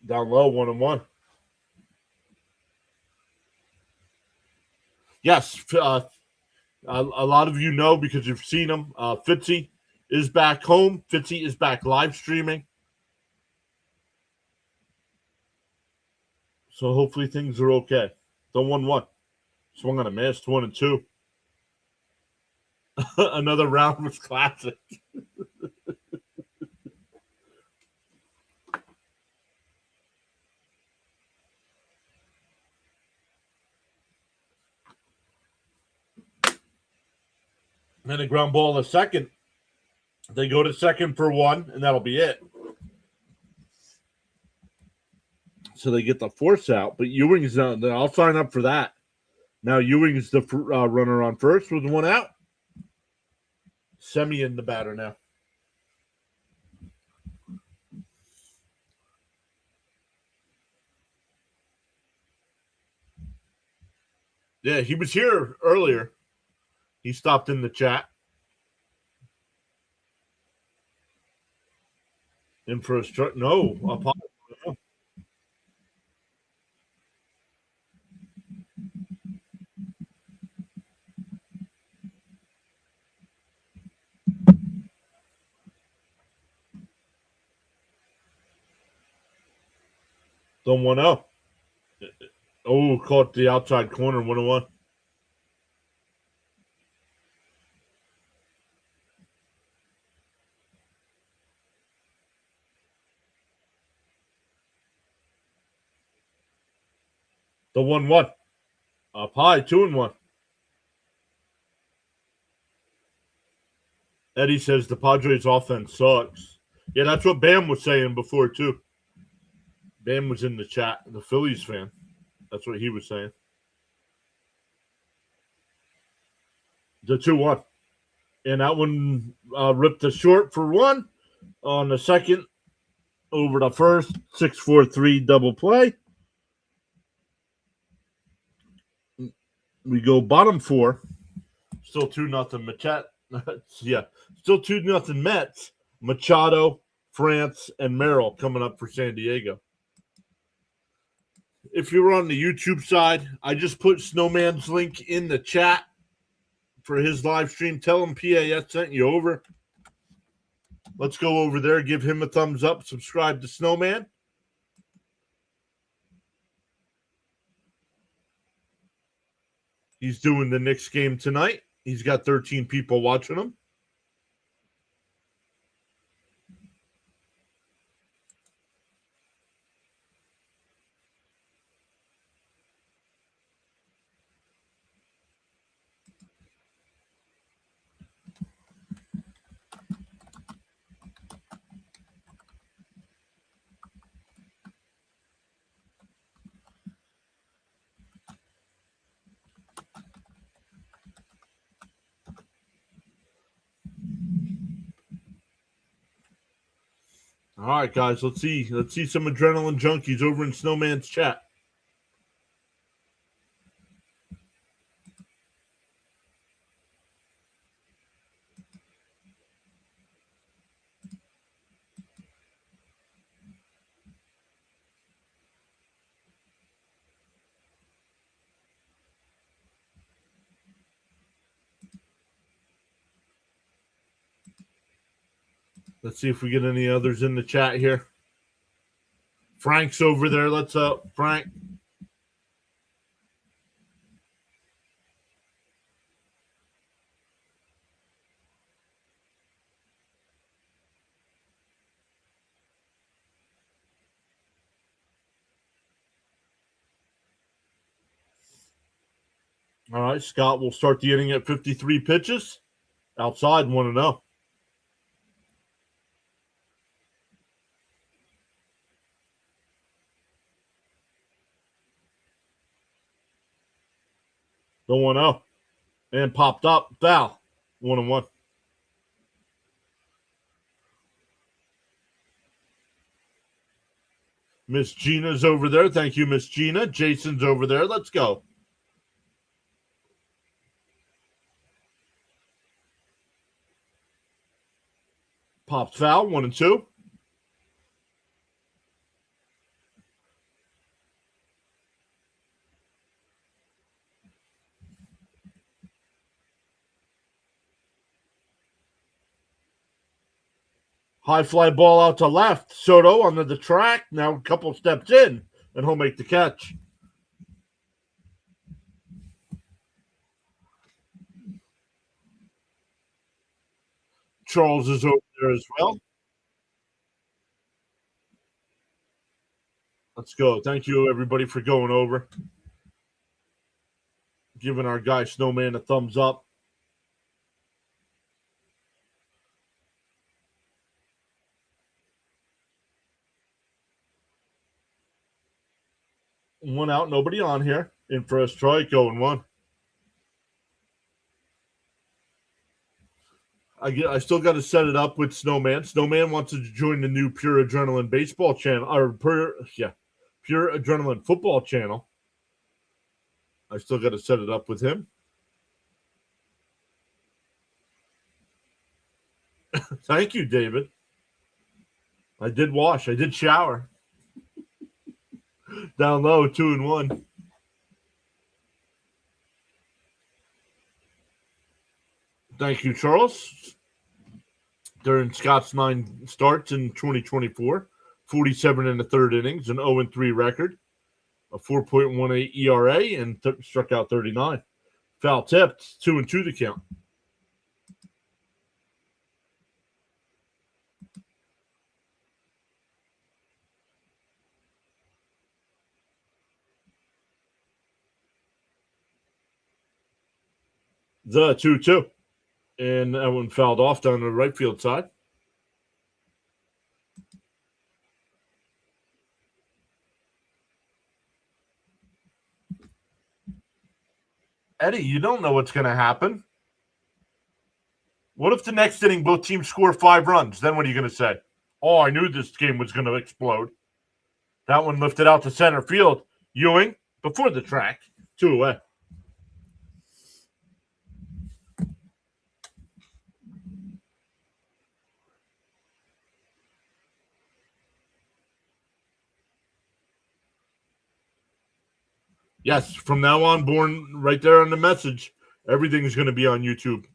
Down low, 1-1. Yes, a lot of you know because you've seen him. Fitzy is back home. Fitzy is back live streaming. So hopefully things are okay. The 1-1. Swung on a miss, 1-2. Another round was classic. And a ground ball in a second. They go to second for 1, and that'll be it. So they get the force out. But Ewing's I'll sign up for that. Now Ewing's the runner on first with 1 out. Semien the batter now. Yeah, he was here earlier. He stopped in the chat. In for a strike. No, don't 1-0. Oh, caught the outside corner, 1-1. The 1-1. Up high, 2-1. Eddie says the Padres offense sucks. Yeah, that's what Bam was saying before, too. Bam was in the chat, the Phillies fan. That's what he was saying. The 2-1. And that one ripped the short for 1 on the second over the first. 6-4-3 double play. We go bottom 4. Still 2-0 Machado. Yeah, still 2-0 Mets. Machado, France, and Merrill coming up for San Diego. If you're on the YouTube side, I just put Snowman's link in the chat for his live stream. Tell him PAS sent you over. Let's go over there, give him a thumbs up, subscribe to Snowman. He's doing the Knicks game tonight. He's got 13 people watching him. All right, guys, let's see some adrenaline junkies over in Snowman's chat. Let's see if we get any others in the chat here. Frank's over there. Let's Frank. All right, Scott will start the inning at 53 pitches. Outside, 1-0. The 1-0. And popped up. Foul. 1-1. Miss Gina's over there. Thank you, Miss Gina. Jason's over there. Let's go. Popped foul. 1-2. High fly ball out to left. Soto under the track. Now a couple steps in, and he'll make the catch. Charles is over there as well. Let's go. Thank you, everybody, for going over. Giving our guy Snowman a thumbs up. One out, nobody on here. In for a strike, 0-1. I still got to set it up with Snowman. Snowman wants to join the new Pure Adrenaline baseball channel, or Pure Adrenaline football channel. I still got to set it up with him. Thank you, David. I did wash. I did shower. Down low, 2-1. Thank you, Charles. During Scott's 9 starts in 2024, 47 in the third innings, an 0-3 record, a 4.18 ERA, and struck out 39. Foul tipped, 2-2 to count. The 2-2. And that one fouled off down the right field side. Eddie, you don't know what's going to happen. What if the next inning both teams score 5 runs? Then what are you going to say? Oh, I knew this game was going to explode. That one lifted out to center field. Ewing, before the track, 2 away. Yes, from now on, born right there on the message, everything's going to be on YouTube.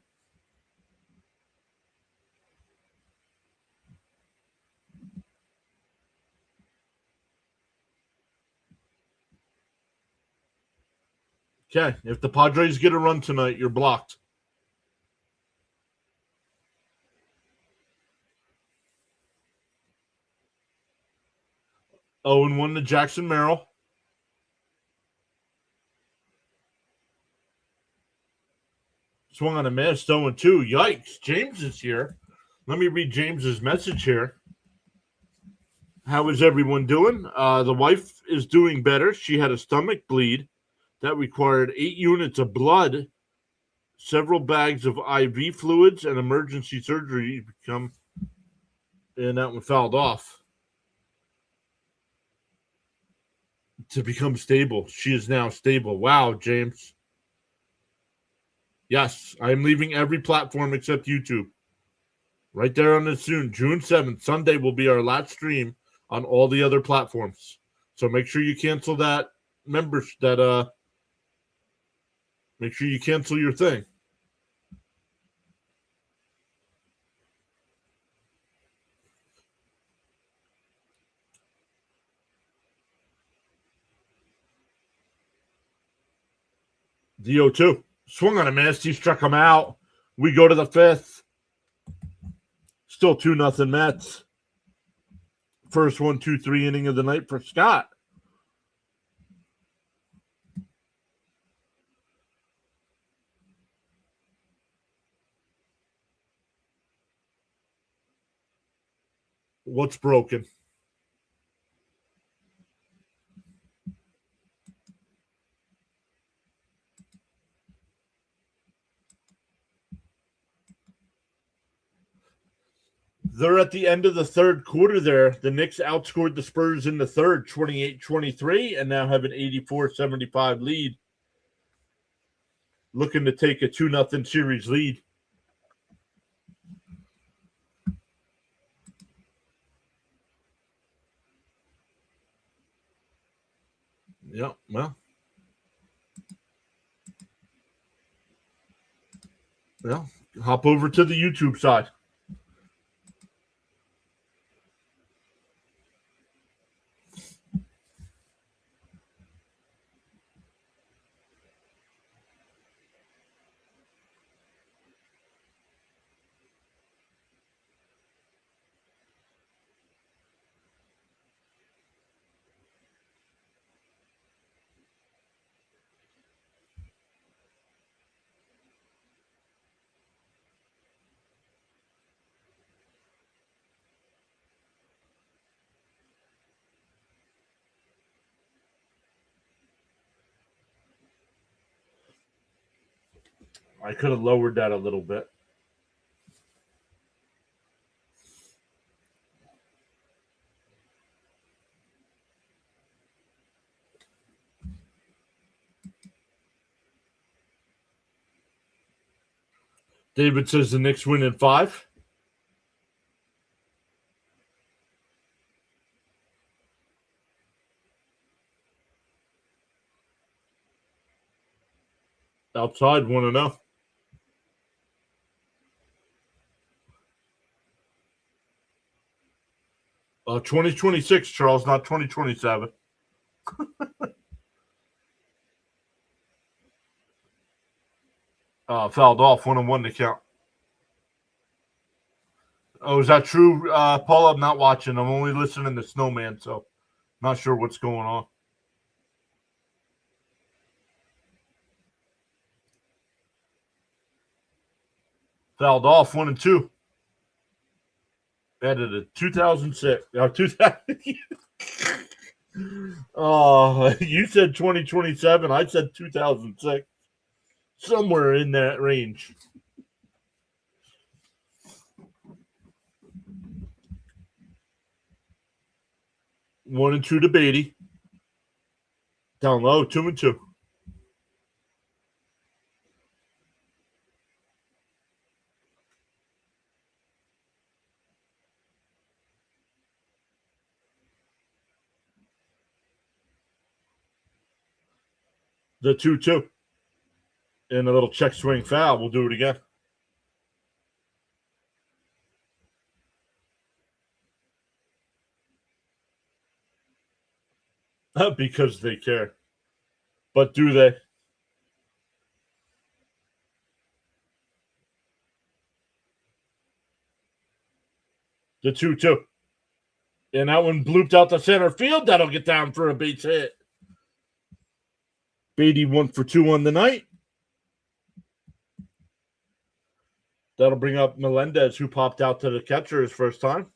Okay, if the Padres get a run tonight, you're blocked. Oh, and 1 to Jackson Merrill. Swung on a miss, 0-2. Yikes, James is here. Let me read James's message here. How is everyone doing? The wife is doing better. She had a stomach bleed that required 8 units of blood, several bags of IV fluids, and emergency surgery and that one fouled off. To become stable. She is now stable. Wow, James. Yes, I am leaving every platform except YouTube. Right there on the soon. June 7th, Sunday will be our last stream on all the other platforms. So make sure you cancel that make sure you cancel your thing. The 0-2. Swung on a miss. He struck him out. We go to the 5th. Still 2-0 Mets. First 1-2-3 inning of the night for Scott. What's broken? They're at the end of the third quarter there. The Knicks outscored the Spurs in the third 28-23 and now have an 84-75 lead. Looking to take a 2-0 series lead. Yeah, well. Well, hop over to the YouTube side. I could have lowered that a little bit. David says the Knicks win in 5. Outside 1-0. 2026, Charles, not 2027. Fouled off 1-1 to count. Oh, is that true, Paul? I'm not watching. I'm only listening to Snowman, so not sure what's going on. Fouled off 1-2. Edited 2006. 2000. Oh, you said 2027. I said 2006. Somewhere in that range. One and two to Beatty. Down low, 2-2. The 2-2. And a little check swing foul. We'll do it again. Because they care. But do they? The 2-2. And that one blooped out the center field. That'll get down for a base hit. Beatty 1 for 2 on the night. That'll bring up Melendez, who popped out to the catcher his first time.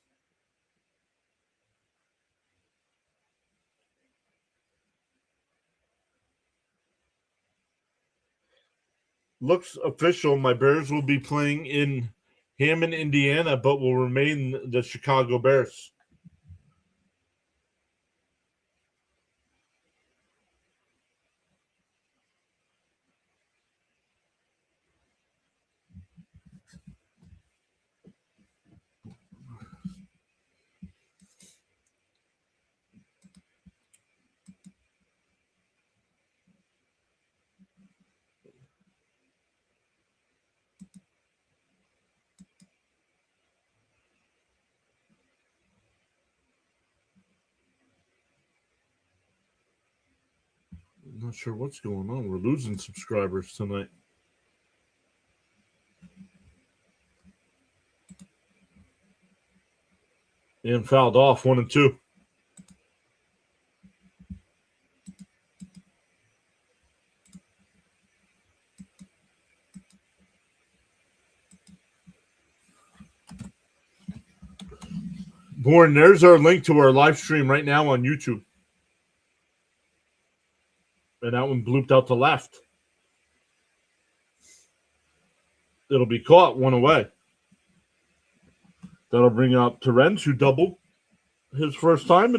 Looks official. My Bears will be playing in Hammond, Indiana, but will remain the Chicago Bears. I'm not sure what's going on. We're losing subscribers tonight. And fouled off 1-2. Born, there's our link to our live stream right now on YouTube. And that one blooped out to left. It'll be caught 1 away. That'll bring up Terens, who doubled his first time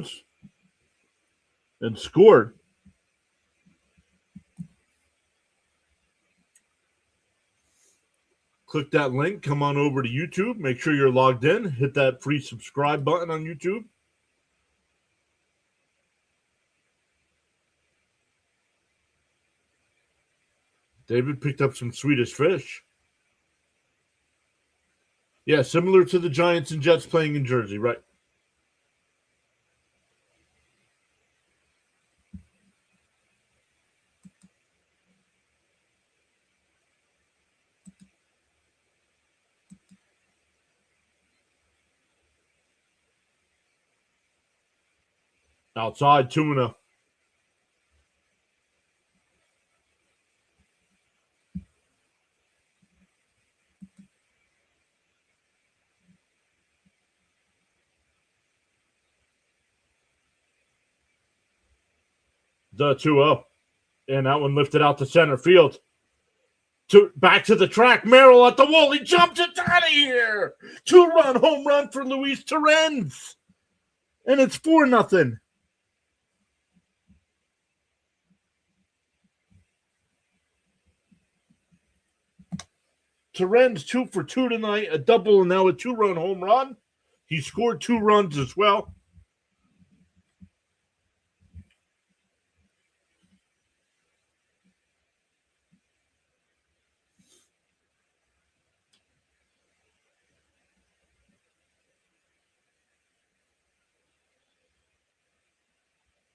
and scored. Click that link, come on over to YouTube, make sure you're logged in, hit that free subscribe button on YouTube. David picked up some Swedish fish. Yeah, similar to the Giants and Jets playing in Jersey, right? Outside, 2-0. The 2-0. And that one lifted out to center field. Back to the track. Merrill at the wall. He jumps it out of here. 2-run home run for Luis Terens. And it's 4-0. Terens 2 for 2 tonight. A double and now a 2-run home run. He scored 2 runs as well.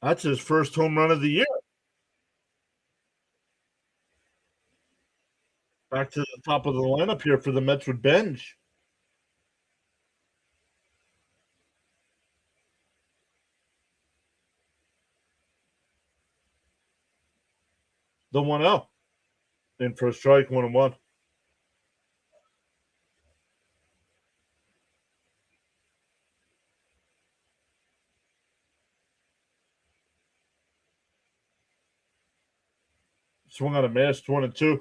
That's his first home run of the year. Back to the top of the lineup here for the Mets with Benj. The 1-0. In for a strike, 1-1. Swung on a miss, 1-2.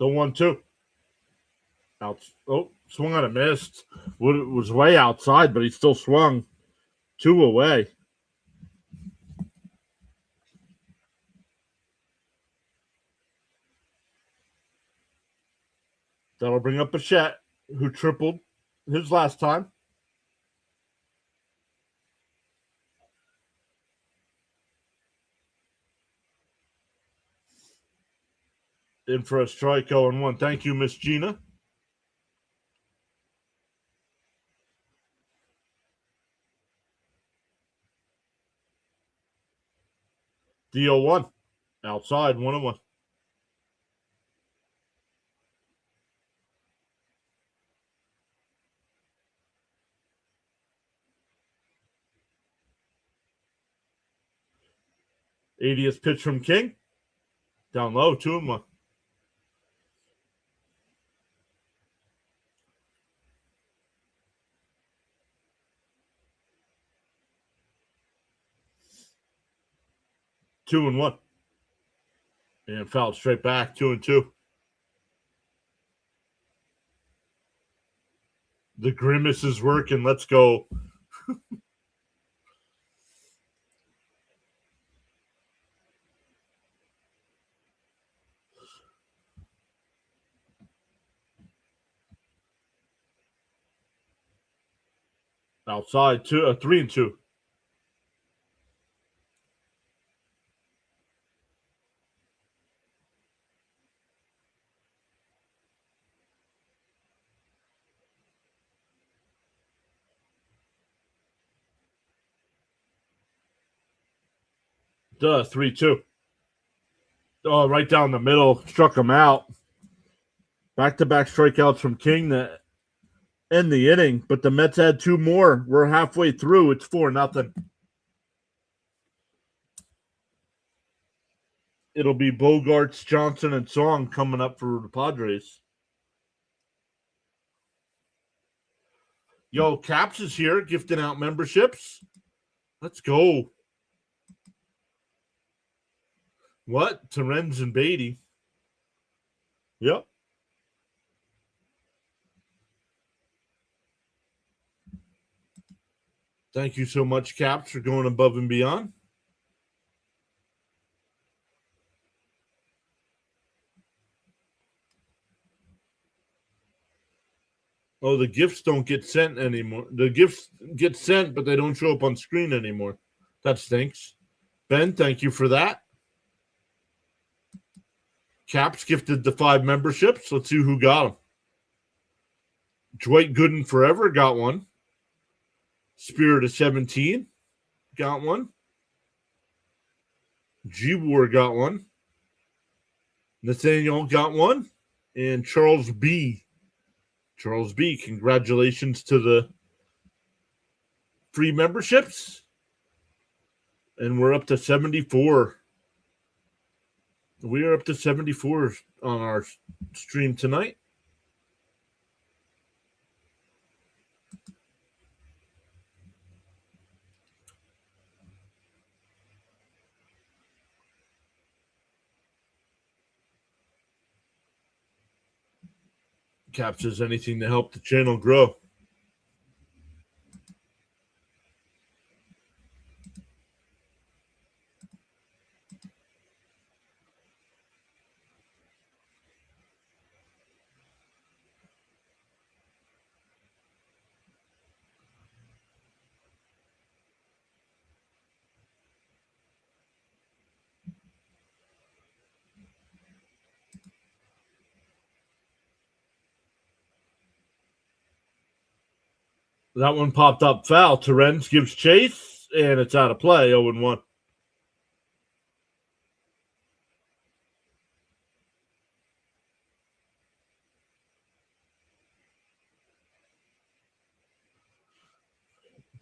The 1-2. Swung on a miss. It was way outside, but he still swung 2 away. That'll bring up Bichette, who tripled his last time. In for a strike, 0-1. Thank you, Miss Gina. The 0-1. Outside, 1-1. '80th pitch from King. Down low, 2-1. Two and 1. And fouled straight back, 2-2. The grimace is working. Let's go. Outside, 3-2. Duh, 3-2. Oh, right down the middle. Struck him out. Back-to-back strikeouts from King to end the inning, but the Mets had 2 more. We're halfway through. It's 4-0. It'll be Bogarts, Johnson, and Song coming up for the Padres. Yo, Caps is here gifting out memberships. Let's go. What? Terens and Beatty. Yep. Thank you so much, Caps, for going above and beyond. Oh, the gifts don't get sent anymore. The gifts get sent, but they don't show up on screen anymore. That stinks. Ben, thank you for that. Caps gifted the 5 memberships. Let's see who got them. Dwight Gooden Forever got one. Spirit of 17 got one. G-War got one. Nathaniel got one. And Charles B. Congratulations to the free memberships. And we're up to 74. We are up to 74 on our stream tonight. Caps says anything to help the channel grow. That one popped up foul. Terens gives chase, and it's out of play, 0-1.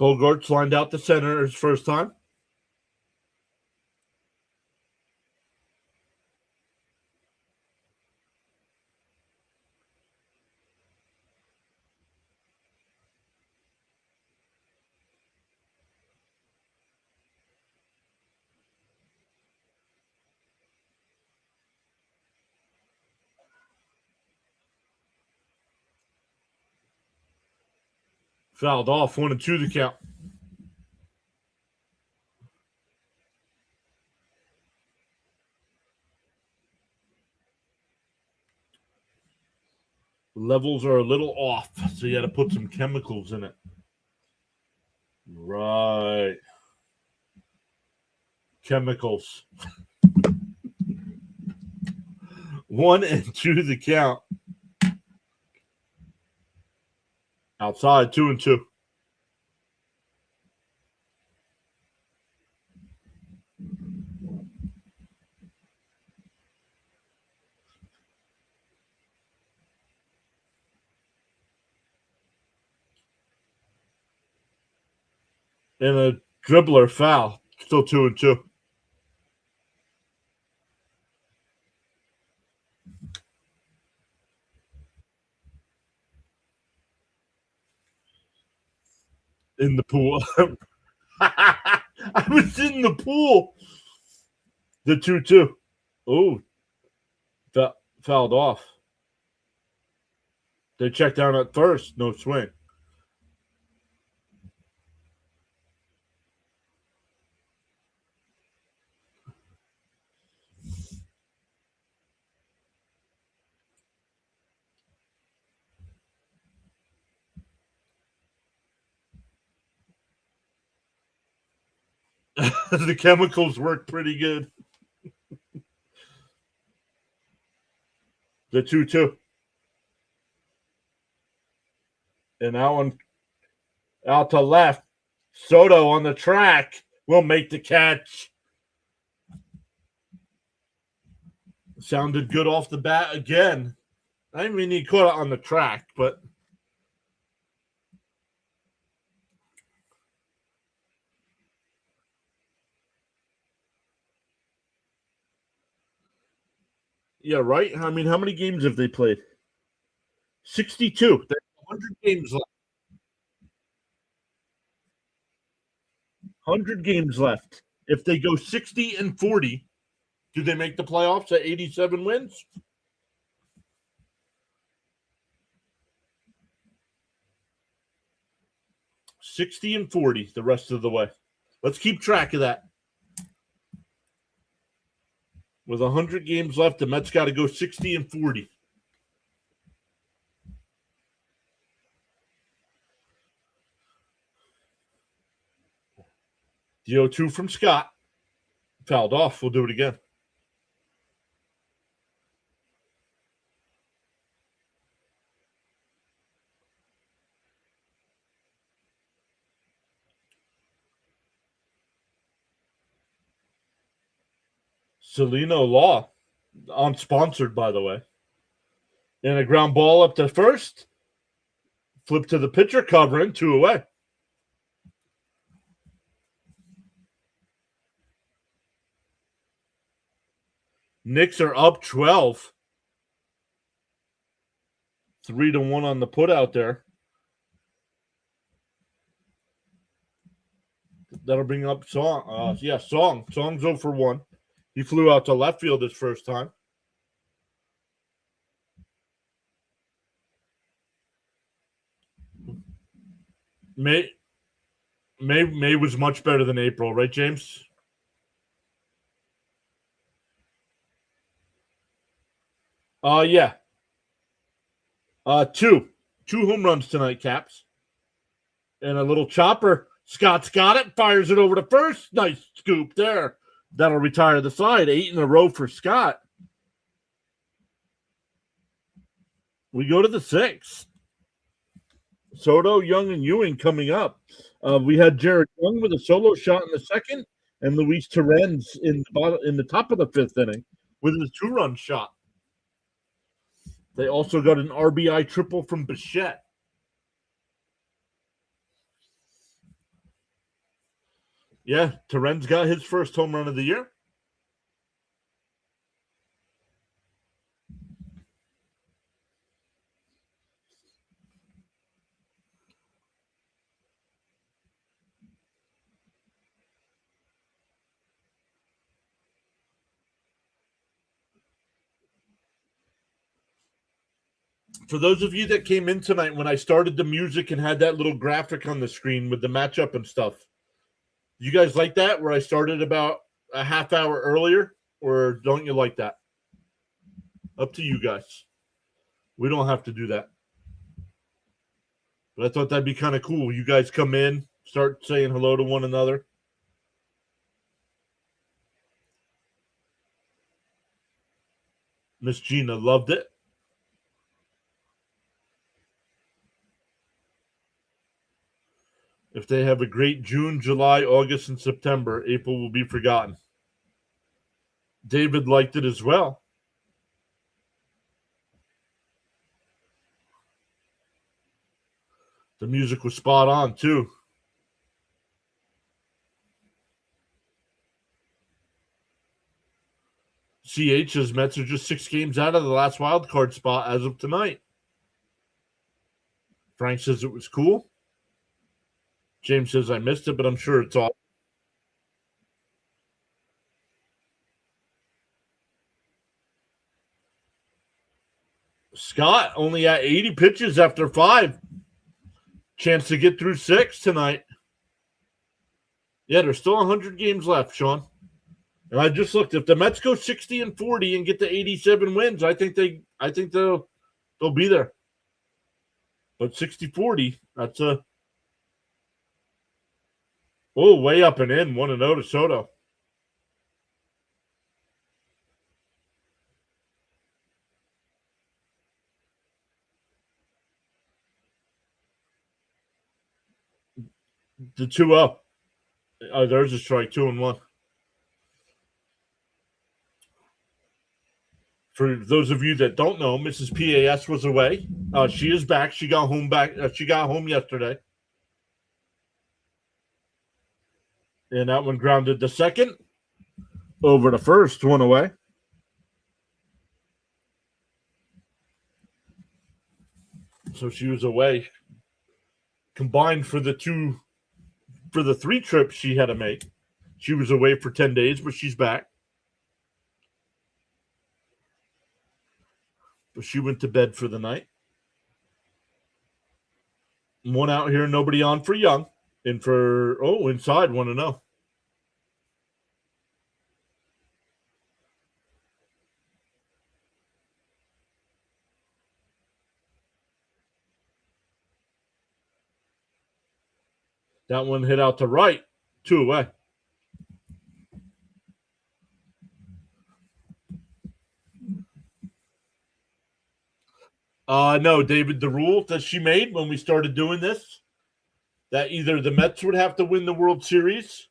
Bogarts lined out the center his first time. Fouled off, 1-2 the count. Levels are a little off, so you got to put some chemicals in it. Right. Chemicals. 1-2 the count. Outside, 2-2. And a dribbler foul. Still 2-2. In the pool. I was in the pool. The 2-2. Oh, fouled off. They checked down at first. No swing. The chemicals work pretty good. The 2-2. And that one out to left. Soto on the track will make the catch. Sounded good off the bat again. I mean, he caught it on the track, but yeah, right? I mean, how many games have they played? 62. They have 100 games left. 100 games left. If they go 60-40, do they make the playoffs at 87 wins? $60-40 the rest of the way. Let's keep track of that. With 100 games left, the Mets got to go 60-40. The 0-2 from Scott. Fouled off. We'll do it again. Celino Law, unsponsored, by the way. And a ground ball up to first. Flip to the pitcher, covering, 2 away. Knicks are up 12. 3-1 on the put out there. That'll bring up Song. Song. Song's 0 for 1. He flew out to left field his first time. May was much better than April, right, James? Yeah. 2 home runs tonight, Caps. And a little chopper. Scott's got it, fires it over to first. Nice scoop there. That'll retire the side. 8 in a row for Scott. We go to the 6th. Soto, Young, and Ewing coming up. We had Jared Young with a solo shot in the second, and Luis Torrens in the top of the 5th inning with his 2-run shot. They also got an RBI triple from Bichette. Yeah, Torrens got his first home run of the year. For those of you that came in tonight when I started the music and had that little graphic on the screen with the matchup and stuff, you guys like that where I started about a half hour earlier, or don't you like that? Up to you guys. We don't have to do that. But I thought that'd be kind of cool. You guys come in, start saying hello to one another. Miss Gina loved it. If they have a great June, July, August, and September, April will be forgotten. David liked it as well. The music was spot on, too. CH's Mets are just 6 games out of the last wild card spot as of tonight. Frank says it was cool. James says I missed it, but I'm sure it's all. Scott only at 80 pitches after 5. Chance to get through 6 tonight. Yeah, there's still 100 games left, Sean. And I just looked. If the Mets go 60-40 and get to 87 wins, I think they'll be there. But 60-40, that's a way up and in. 1-0 to Soto. The 2-0. There's a strike, 2-1. For those of you that don't know, Mrs. PAS was away. She is back. She got home yesterday. And that one grounded the second. Over the first, 1 away. So she was away. Combined for the 2 for the 3 trips she had to make. She was away for 10 days, but she's back. But she went to bed for the night. One out here, nobody on for Young. And for, inside, 1-0. That one hit out to right, 2 away. No, David, the rule that she made when we started doing this, that either the Mets would have to win the World Series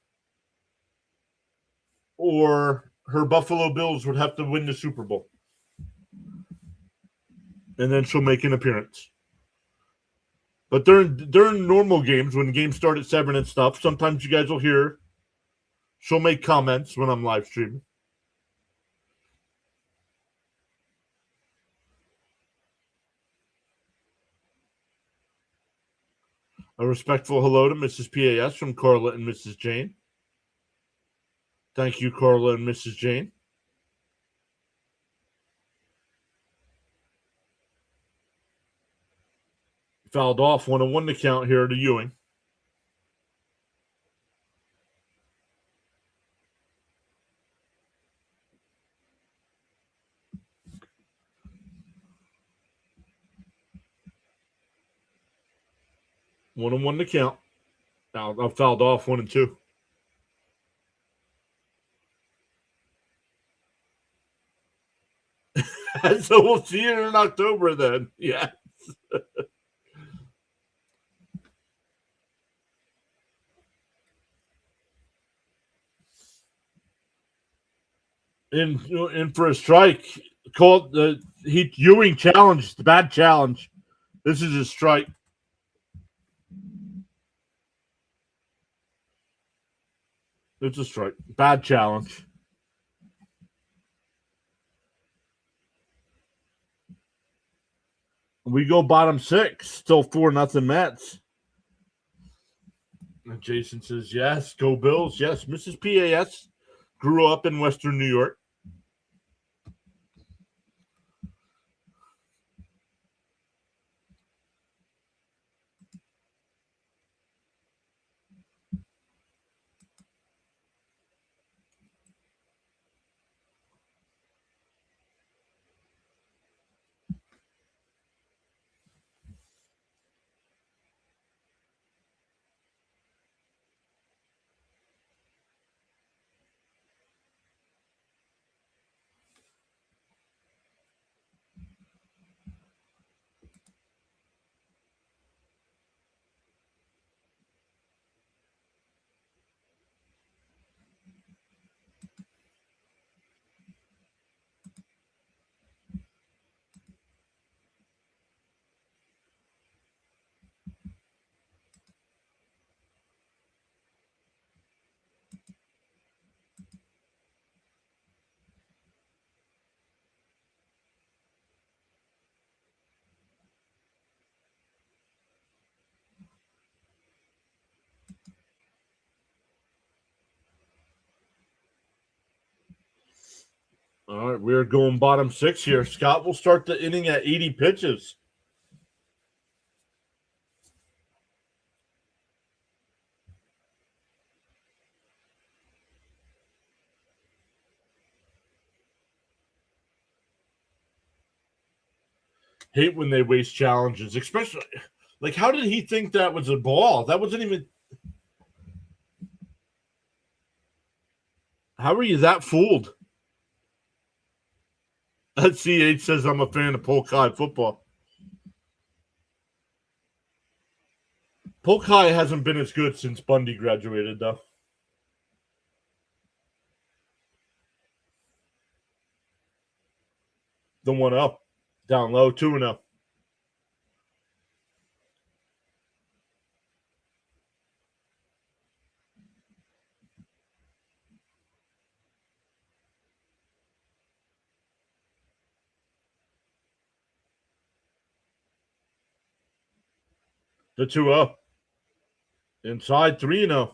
or her Buffalo Bills would have to win the Super Bowl. And then she'll make an appearance. But during normal games, when games start at 7 and stuff, sometimes you guys will hear she'll make comments when I'm live streaming. A respectful hello to Mrs. PAS from Carla and Mrs. Jane. Thank you, Carla and Mrs. Jane. Fouled off, 1-1 to count here to Ewing. One and one to count. Now I fouled off 1-2. So we'll see you in October then. Yeah. in for a strike. Called the Ewing challenge, the bad challenge. This is a strike. It's a strike. Bad challenge. We go bottom 6. Still 4-0 Mets. And Jason says, yes, go Bills. Yes, Mrs. PAS grew up in Western New York. All right, we're going bottom 6 here. Scott will start the inning at 80 pitches. Hate when they waste challenges, especially like how did he think that was a ball? That wasn't even. How are you that fooled? CH says I'm a fan of Polk High football. Polk High hasn't been as good since Bundy graduated, though. The 1-0. Down low, 2-0. The 2-0. Inside 3-0.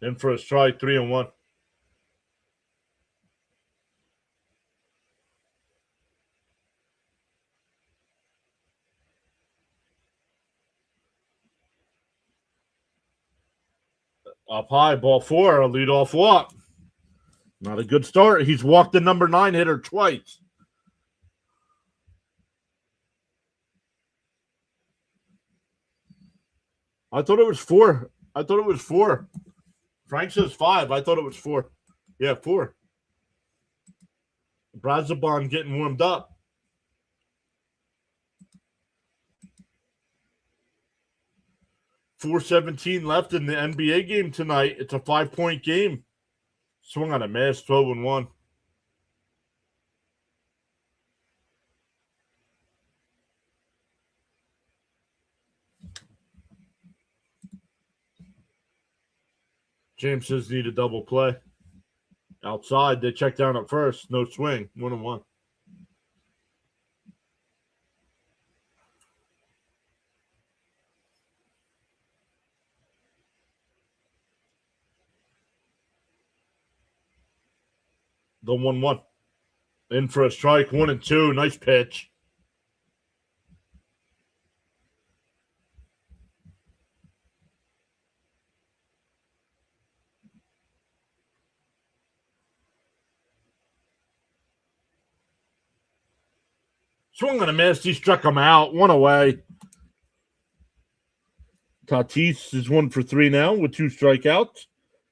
In for a strike, 3-1. Up high, ball 4, a leadoff walk. Not a good start. He's walked the number 9 hitter twice. I thought it was 4. Frank says 5. I thought it was 4. Yeah, 4. Brazabon getting warmed up. .417 left in the NBA game tonight. It's a 5-point game. Swung on a miss, 12-1. James says need a double play. Outside, they check down at first. No swing, 1-1. The 1-1. In for a strike, 1-2. Nice pitch. Swung on a miss. He struck him out. 1 away. Tatis is 1 for 3 now with 2 strikeouts.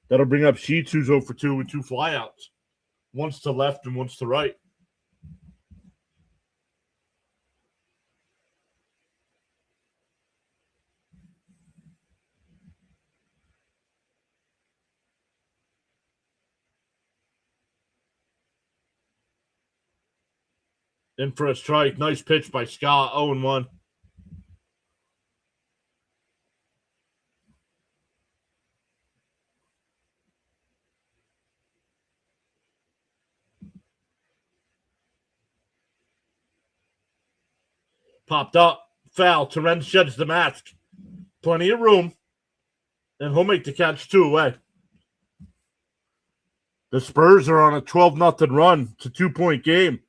That'll bring up Sheets, who's 0 for 2 with 2 flyouts. One's to left and one's to right. In for a strike. Nice pitch by Scott. 0-1. Popped up. Foul. Torrens sheds the mask. Plenty of room. And he'll make the catch 2 away. The Spurs are on a 12-0 run. It's a 2-point game.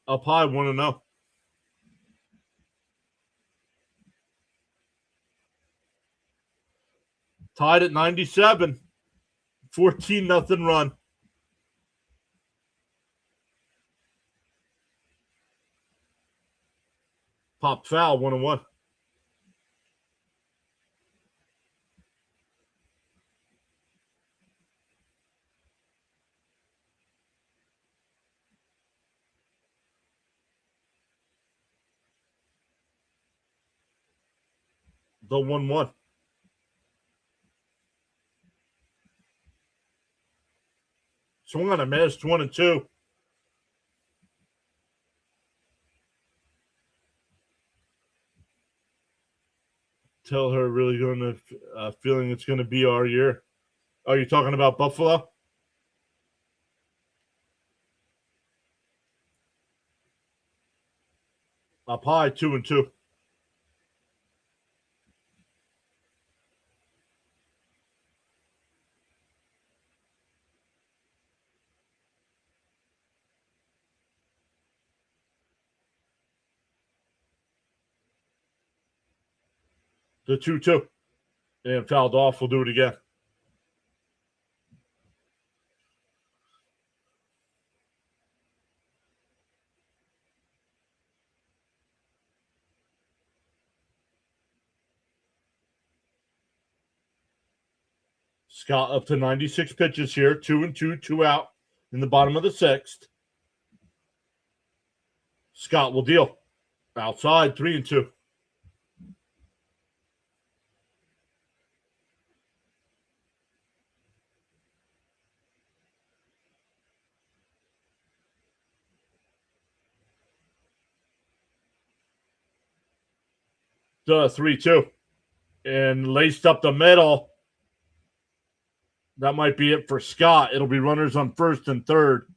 Up high, 1-0. Tied at 97. 14-0 run. Pop foul, 1-1. The 1-1. Swung on a miss, 1-2. Tell her really going to feeling it's going to be our year. Are you talking about Buffalo? Up high, 2-2. The 2-2. And fouled off. We'll do it again. Scott up to 96 pitches here. 2-2, 2 out in the bottom of the 6th. Scott will deal. Outside, 3-2. The 3-2. And laced up the middle. That might be it for Scott. It'll be runners on first and third.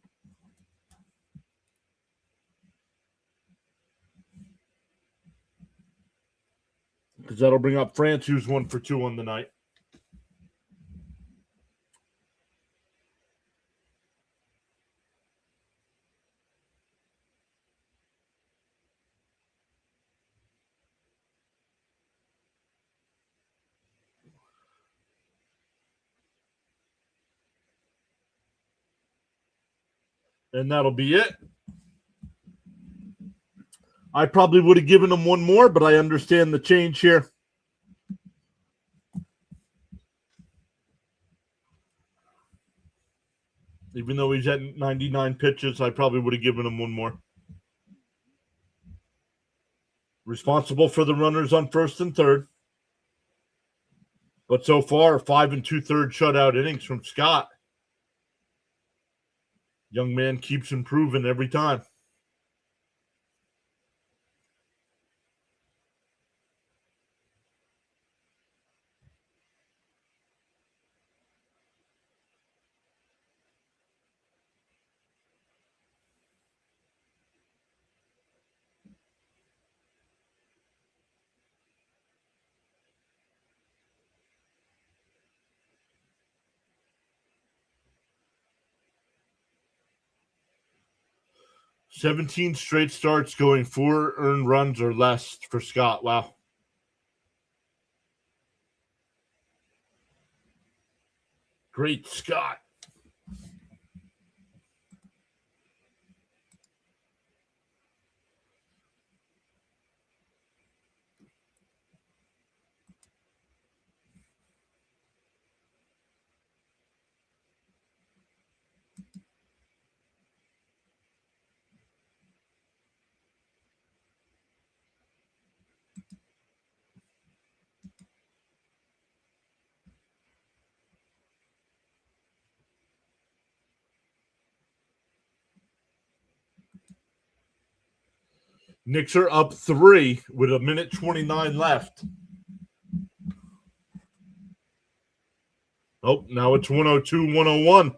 Because that'll bring up France, who's 1 for 2 on the night. And that'll be it. I probably would have given him one more, but I understand the change here. Even though he's at 99 pitches, I probably would have given him one more. Responsible for the runners on first and third. But so far, 5 2/3 shutout innings from Scott. Young man keeps improving every time. "17 straight starts going 4 earned runs or less for Scott." Wow. Great Scott. Knicks are up 3 with 1:29 left. Oh, now it's 102-101.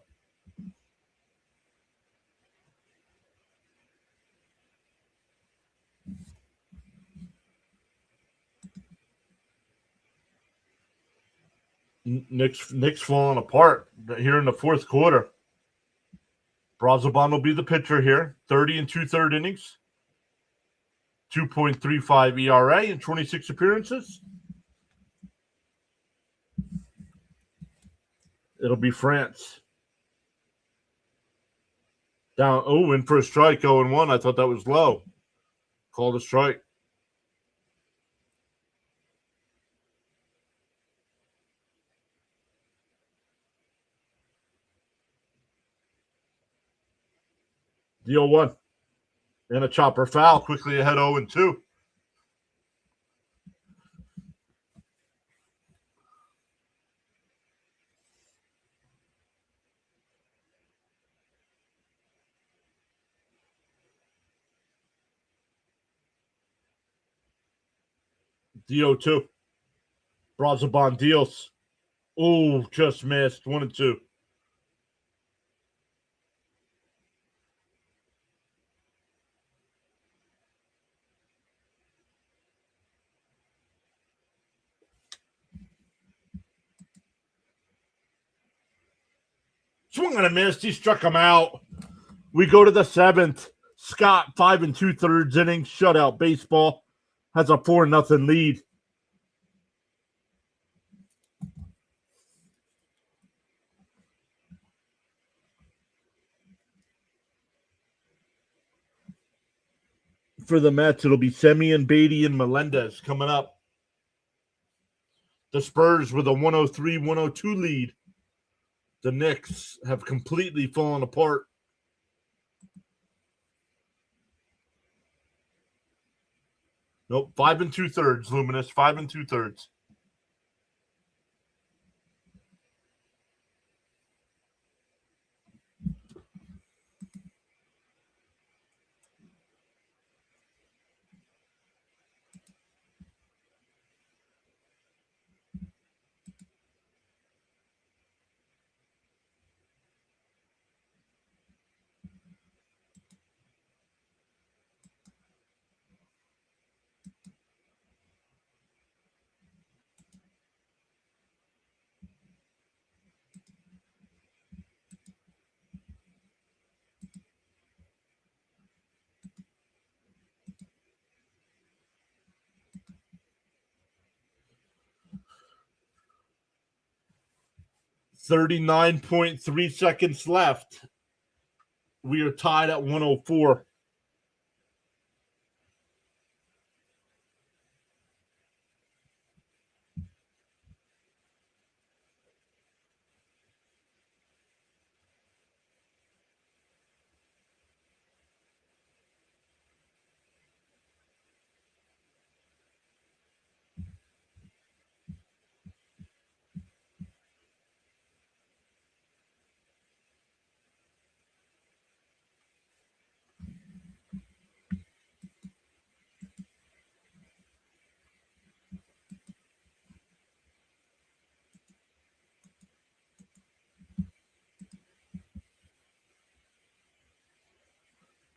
Knicks falling apart here in the fourth quarter. Brazoban will be the pitcher here. 30 2/3 innings. 2.35 ERA in 26 appearances. It'll be France. Down. Oh, in for a strike, 0-1. I thought that was low. Called a strike. The 0-1. And a chopper foul, quickly ahead 0-2. The 0-2. Brazoban deals. Oh, just missed. 1-2. Swung and a miss. He struck him out. We go to the 7th. Scott, 5 2/3 innings, shutout baseball, has a 4-0 lead. For the Mets, it'll be Semien, Beatty, and Melendez coming up. The Spurs with a 103-102 lead. The Knicks have completely fallen apart. Nope, 5 2/3, Luminous. 5 2/3. .3 seconds left. We are tied at 104.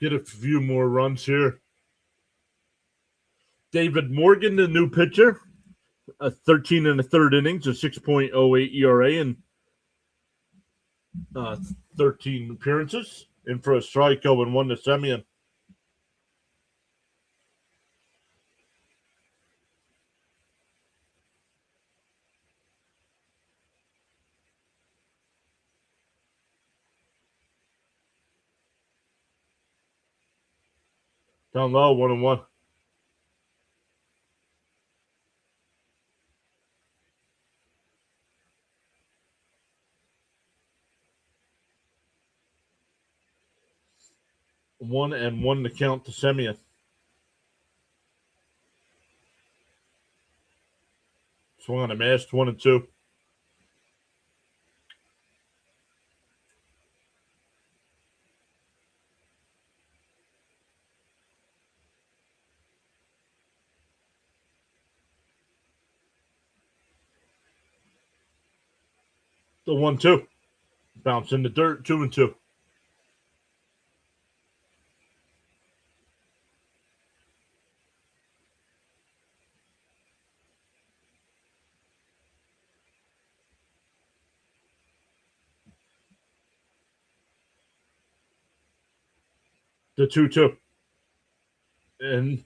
Get a few more runs here. David Morgan, the new pitcher, 13 1/3 innings, a 6.08 ERA, and 13 appearances. In for a strikeout and 1 to Semien. Down low, 1-1. One and one to count to Semien. Swung on a mash, 1-2. The 1-2. Bounce in the dirt, 2-2. The 2-2. And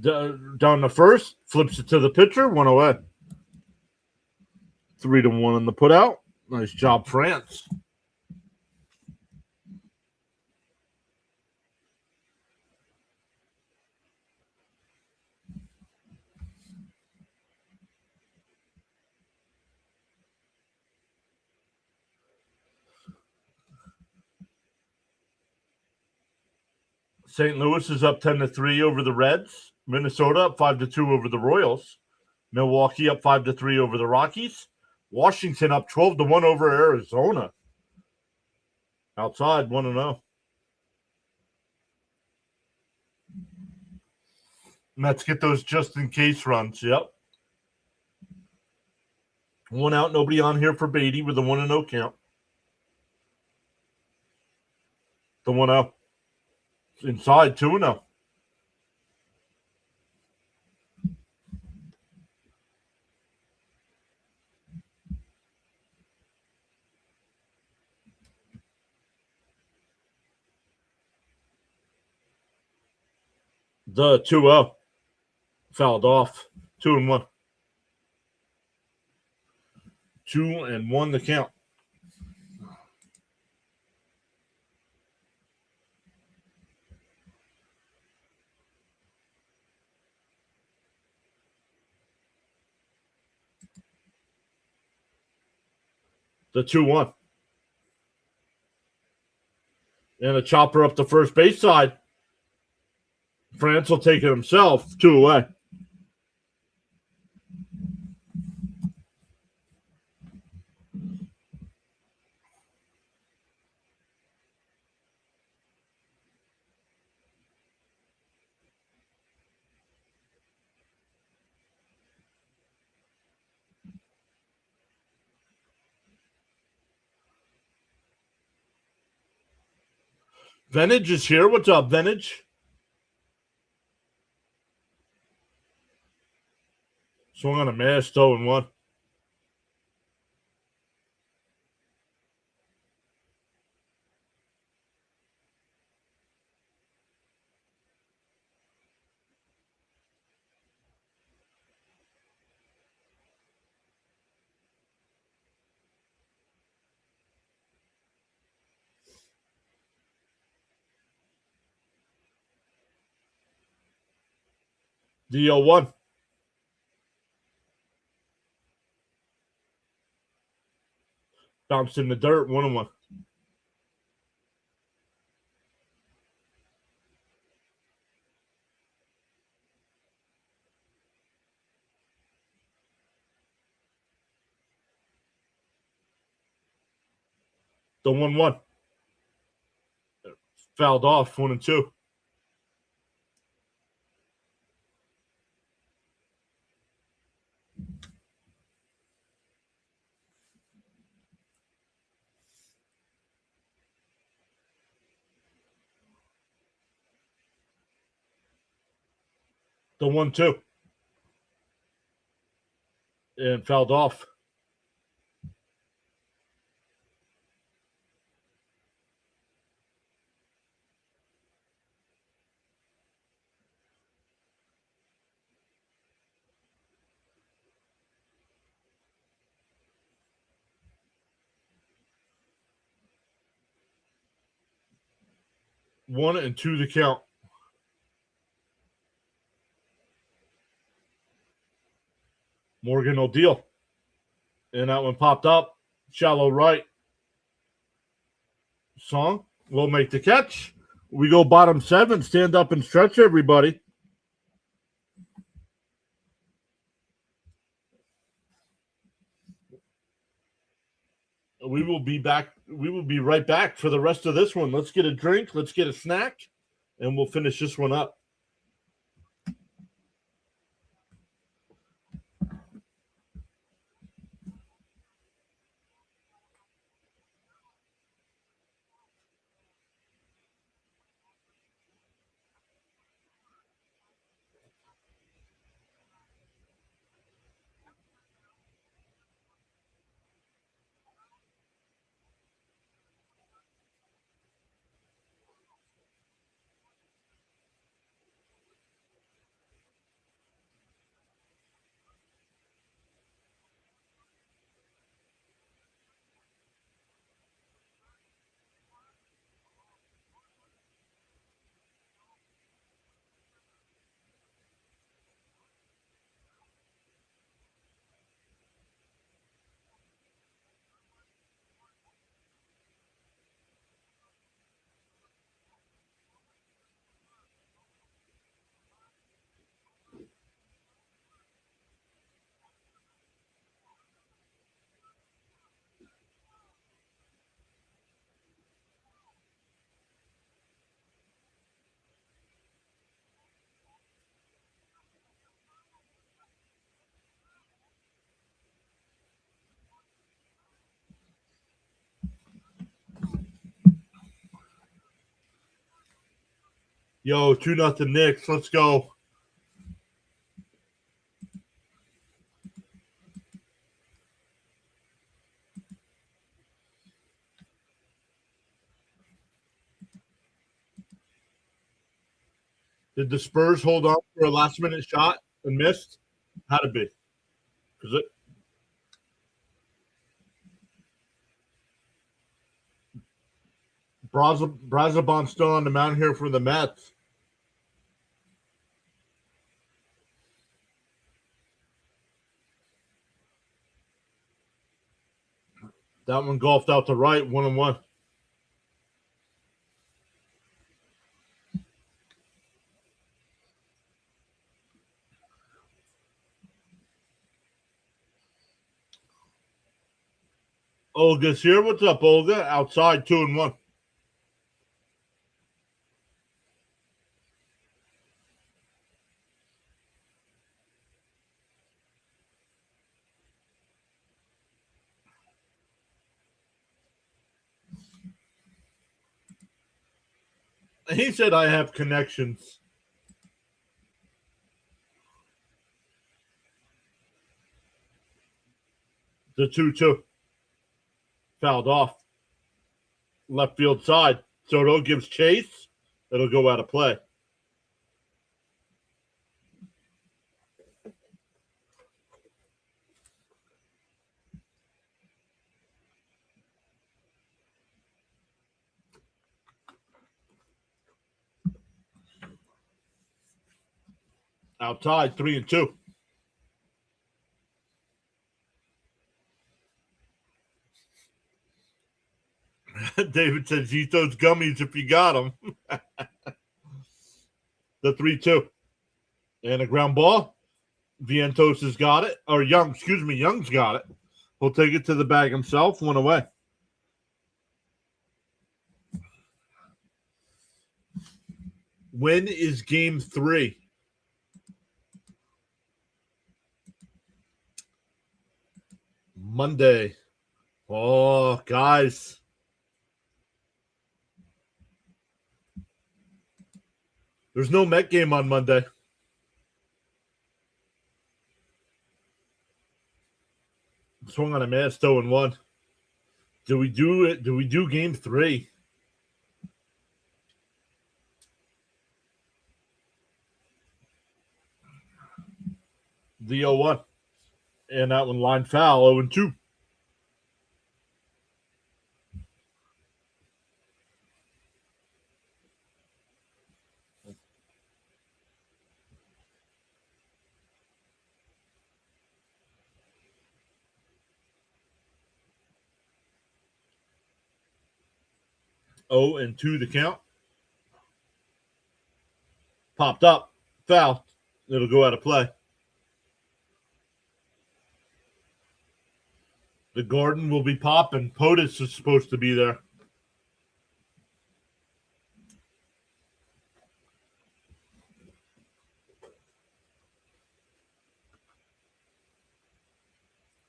down the first, flips it to the pitcher, 1 away. 3-1 on the putout. Nice job, France. St. Louis is up 10-3 over the Reds. Minnesota up 5-2 over the Royals. Milwaukee up 5-3 over the Rockies. Washington up 12-1 over Arizona. Outside, 1-0. Mets get those just-in-case runs. Yep. 1 out, nobody on here for Beatty with a 1-0 count. The 1-0. Inside, 2-0. The 2-0. Fouled off. 2-1. 2-1 to count. The 2-1. And a chopper up the first base side. France will take it himself. 2 away. Venage is here. What's up, Venage? Swung on a mass, 0-1. The 0-1. Bounced in the dirt, 1-1. The 1-1. Fouled off, 1-2. The 1-2. And fouled off. One and two to count. Morgan will deal. And that one popped up. Shallow right. Song will make the catch. We go bottom 7. Stand up and stretch, everybody. We will be back. We will be right back for the rest of this one. Let's get a drink. Let's get a snack. And we'll finish this one up. Yo, 2-0 Knicks. Let's go. Did the Spurs hold on for a last minute shot and missed? Had to be. Because it Brazabon's still on the mound here for the Mets. That one golfed out to right, 1-1. Olga's here. What's up, Olga? Outside, 2-1. He said I have connections. The 2-2. Fouled off. Left field side. Soto gives chase. It'll go out of play. Outside, 3-2. David says, eat those gummies if you got them. The 3-2. And a ground ball. Vientos has got it. Or Young's got it. He'll take it to the bag himself. One away. When is game 3? Monday. Oh, guys. There's no Met game on Monday. Swung on a miss, 0-1. Do we do it? Do we do game 3? The 0-1. And that one line foul, 0-2. Oh, and 2 the count. Popped up. Foul. It'll go out of play. The Garden will be popping. POTUS is supposed to be there.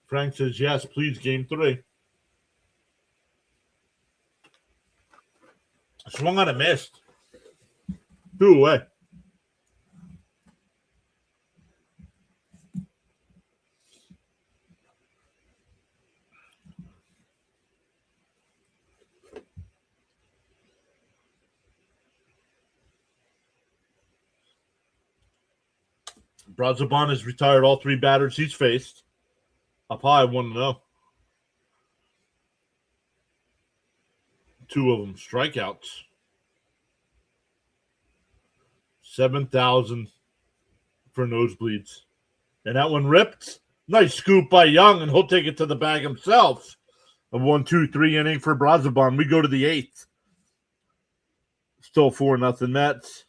Frank says, yes, please, game 3. Swung on a missed. 2 away. Brazoban has retired all 3 batters he's faced. Up high, 1-0. 2 of them strikeouts. 7,000 for nosebleeds. And that one ripped. Nice scoop by Young, and he'll take it to the bag himself. A 1-2-3 inning for Brazoban. We go to the 8th. Still 4-0 Mets.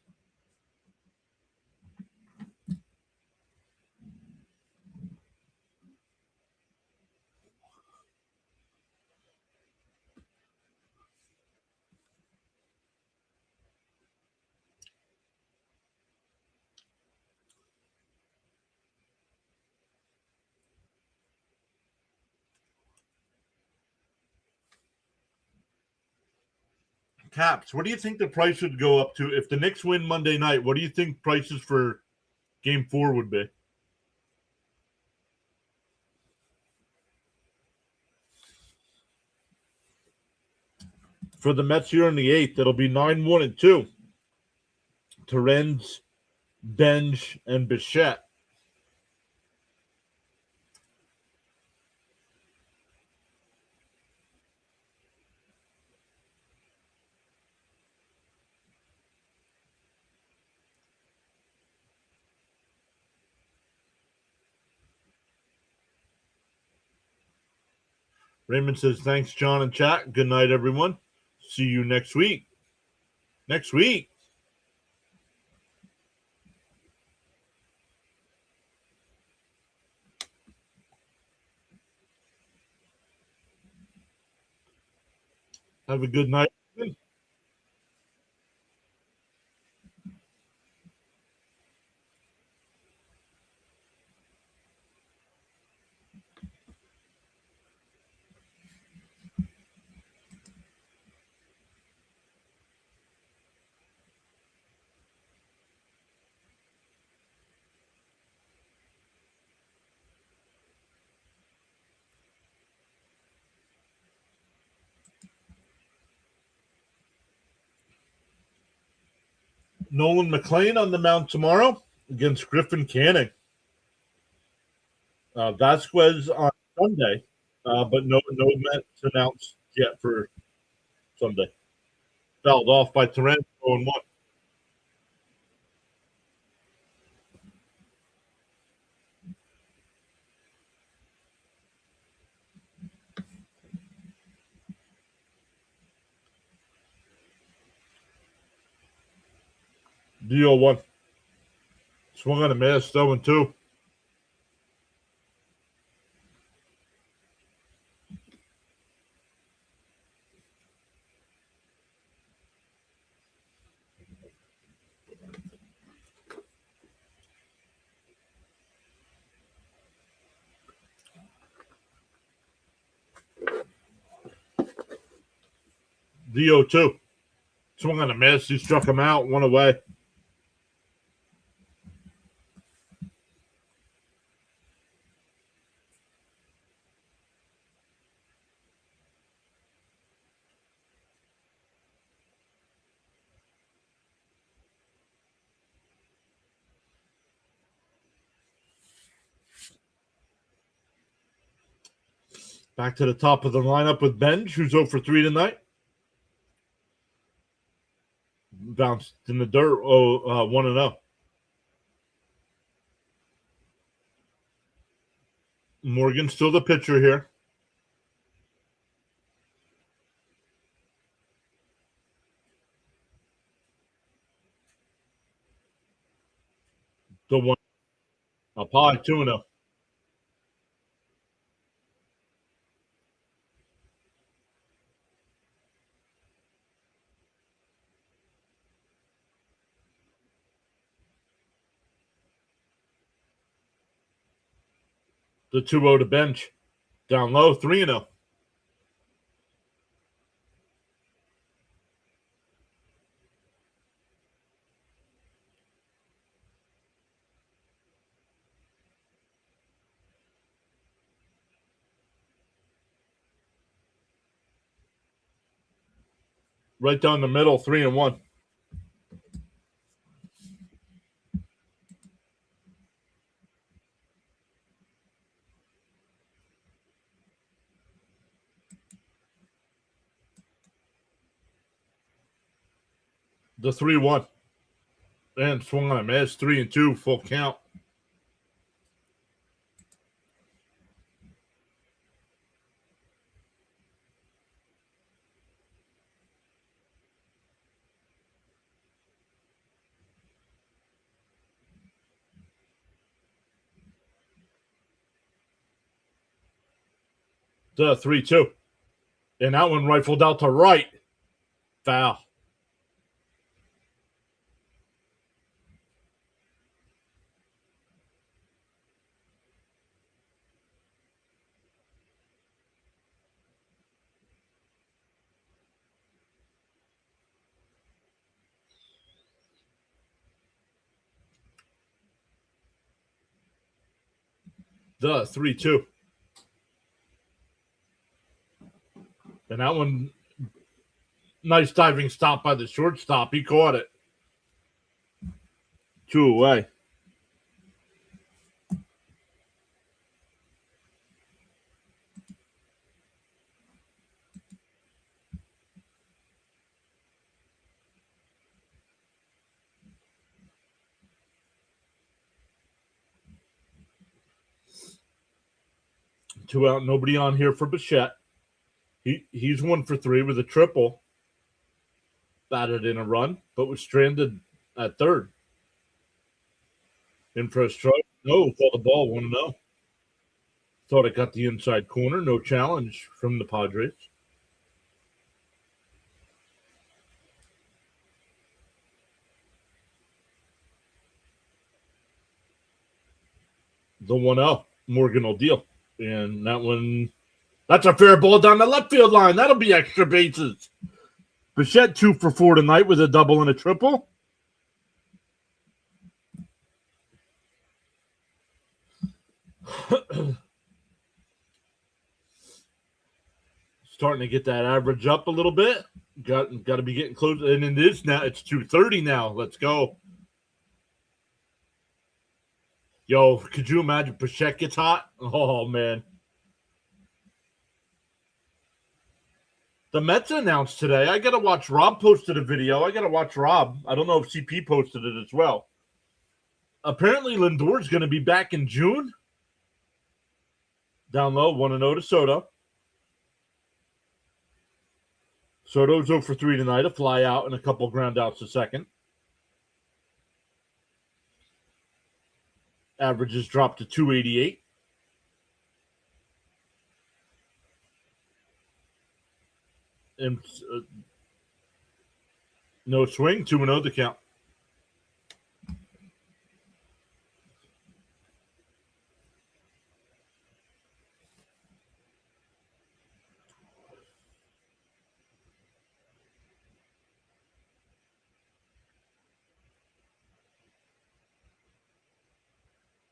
Caps, what do you think the price would go up to if the Knicks win Monday night? What do you think prices for game 4 would be? For the Mets here in the 8th, it'll be 9-1-2. Terens, Benj, and Bichette. Raymond says, thanks, John and chat. Good night, everyone. See you next week. Next week. Have a good night. Nolan McLean on the mound tomorrow against Griffin Canning. Vasquez on Sunday, but no Mets announced yet for Sunday. Fouled off by Terrence 0-1. DO1. Swung on a miss, 0-2. DO2. Swung on a miss. He struck him out, one away. Back to the top of the lineup with Benj, who's 0 for 3 tonight. Bounced in the dirt, 1-0. Morgan still the pitcher here. The one up high, 2-0. The 2-0 to Bench. Down low, 3-0. Right down the middle, 3-1. The 3-1. And swung on a miss, 3-2, full count. The 3-2. And that one rifled out to right. Foul. The 3-2. And that one, nice diving stop by the shortstop. He caught it. 2 away. Two out, nobody on here for Bichette. He's 1 for 3 with a triple. Batted in a run, but was stranded at third. In for a strike. No, saw the ball, 1-0. Thought it got the inside corner. No challenge from the Padres. The 1-0. Morgan will deal. And that one, that's a fair ball down the left field line. That'll be extra bases. Bichette 2 for 4 tonight with a double and a triple. Starting to get that average up a little bit. Got to be getting close. And it is now. It's 2:30 now. Let's go. Yo, could you imagine Pacheco gets hot? Oh, man. The Mets announced today. I got to watch. Rob posted a video. I got to watch Rob. I don't know if CP posted it as well. Apparently, Lindor's going to be back in June. Down low, 1-0 to Soto. Soto's 0 for 3 tonight, a fly out and a couple ground outs to second. Averages dropped to 288. And no swing, 2-0 to count.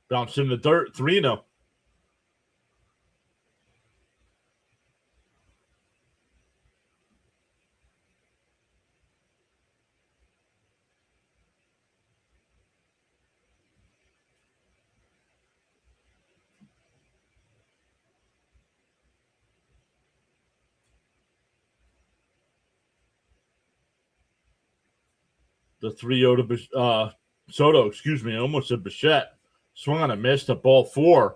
Bounced in the dirt, 3-0. The 3-0 to Soto, excuse me, I almost said Bichette. Swung on a miss at ball 4.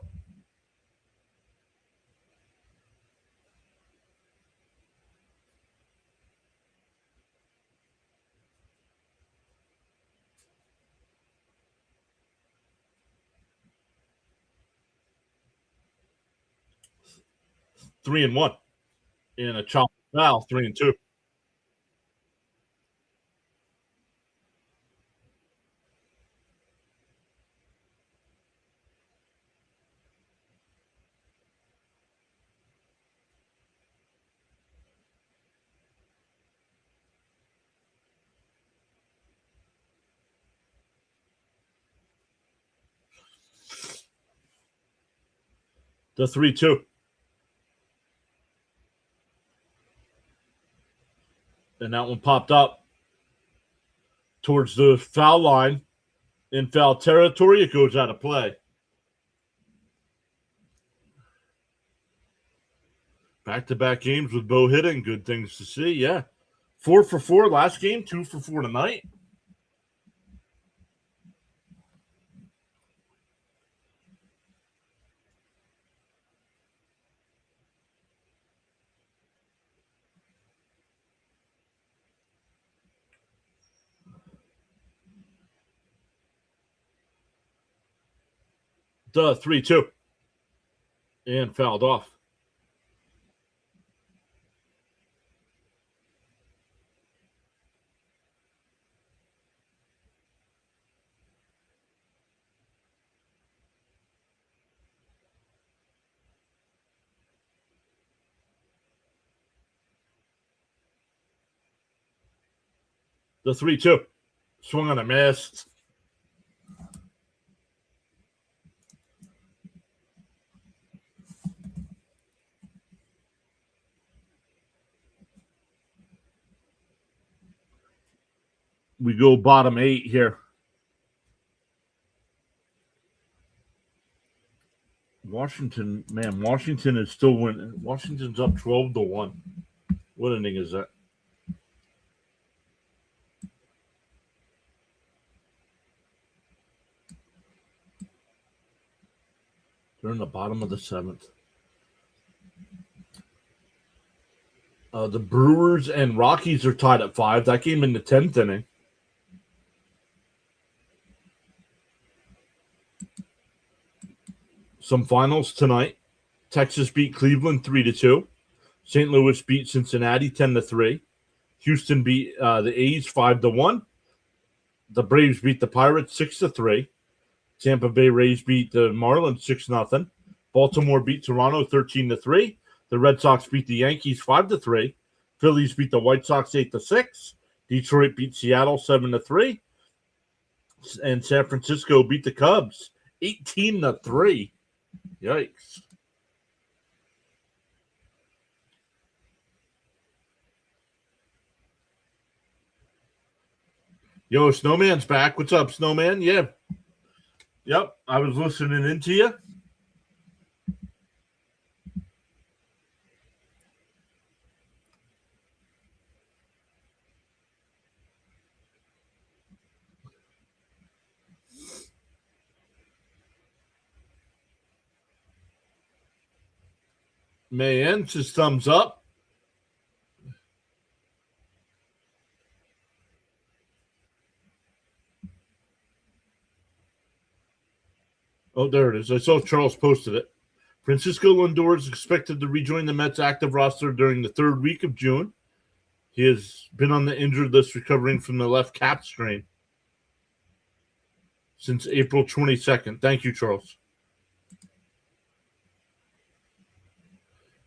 Three and 1. And a chop foul, 3-2. The 3-2. And that one popped up towards the foul line. In foul territory, it goes out of play. Back-to-back games with Bo hitting. Good things to see, yeah. 4 for 4 last game, 2 for 4 tonight. The 3-2. And fouled off. The 3-2. Swung on a miss. We go bottom 8 here. Washington is still winning. Washington's up 12-1. What inning is that? They're in the bottom of the 7th. The Brewers and Rockies are tied at 5. That game in the 10th inning. Some finals tonight. Texas beat Cleveland 3-2. St. Louis beat Cincinnati 10-3. Houston beat the A's 5-1. The Braves beat the Pirates 6-3. Tampa Bay Rays beat the Marlins 6-0. Baltimore beat Toronto 13-3. The Red Sox beat the Yankees 5-3. Phillies beat the White Sox 8-6. Detroit beat Seattle 7-3. And San Francisco beat the Cubs 18-3. Yikes. Yo, Snowman's back. What's up, Snowman? Yeah. Yep, I was listening into you. Mayan says thumbs up. Oh, there it is. I saw Charles posted it. Francisco Lindor is expected to rejoin the Mets active roster during the third week of June. He has been on the injured list recovering from the left calf strain since April 22nd. Thank you, Charles.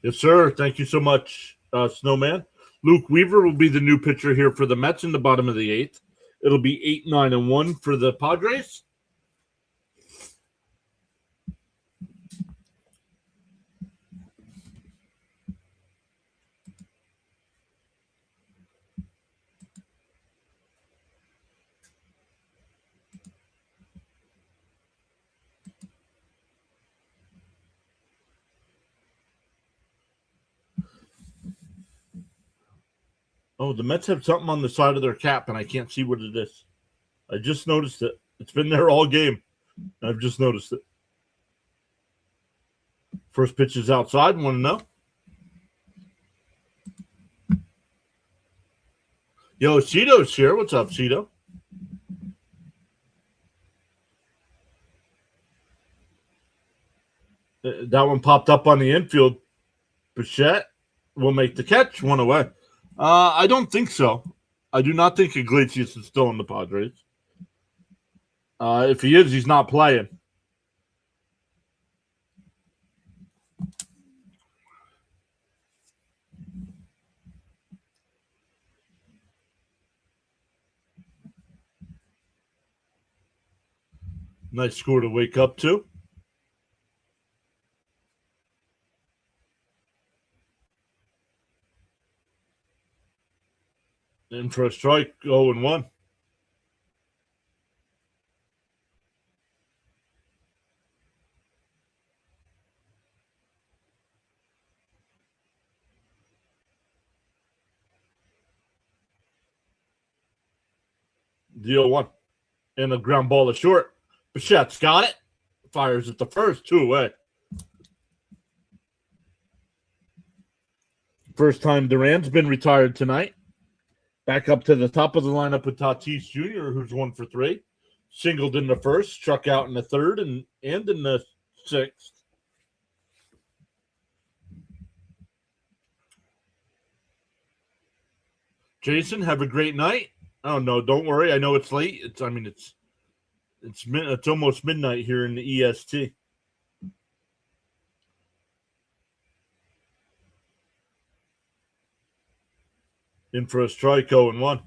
Yes, sir. Thank you so much, Snowman. Luke Weaver will be the new pitcher here for the Mets in the bottom of the eighth. It'll be 8-9-1 for the Padres. Oh, the Mets have something on the side of their cap, and I can't see what it is. I just noticed it. It's been there all game. I've just noticed it. First pitch is outside. Want to know? Yo, Cito's here. What's up, Cito? That one popped up on the infield. Bichette will make the catch. One away. I don't think so. I do not think Iglesias is still in the Padres. If he is, he's not playing. Nice score to wake up to. In for a strike, 0-1. The 0-1. And a ground ball to short. Bichette's got it. Fires at the first, 2 away. First time Duran's been retired tonight. Back up to the top of the lineup with Tatis Jr., who's 1 for 3. Singled in the first, struck out in the third, and in the sixth. Jason, have a great night. Oh no, don't worry. I know it's late. It's almost midnight here in the EST. In for a strike, 0-1.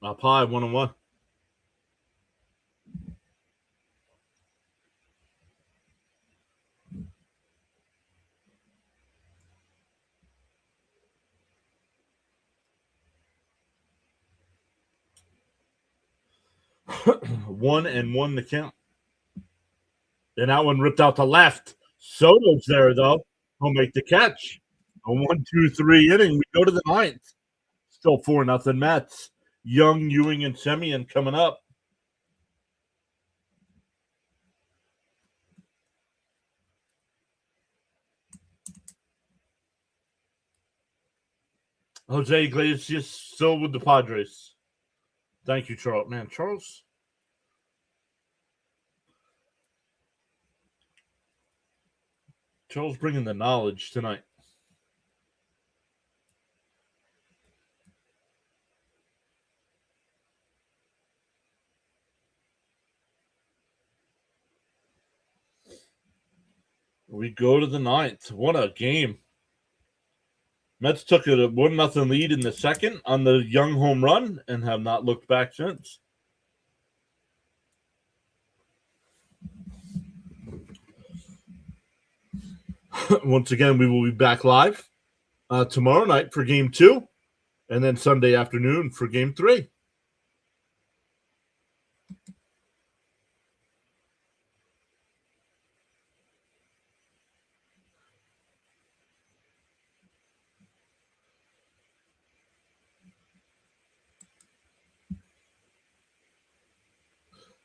Up high, 1-1. One and one to count. And that one ripped out to left. Soto's there, though. He'll make the catch. A 1-2-3 inning. We go to the ninth. Still 4-0 Mets. Young, Ewing, and Semien coming up. Jose Iglesias still with the Padres. Thank you, Charles. Man, Charles bringing the knowledge tonight. We go to the ninth. What a game. Mets took a 1-0 lead in the second on the Young home run and have not looked back since. Once again, we will be back live tomorrow night for Game 2, and then Sunday afternoon for Game 3.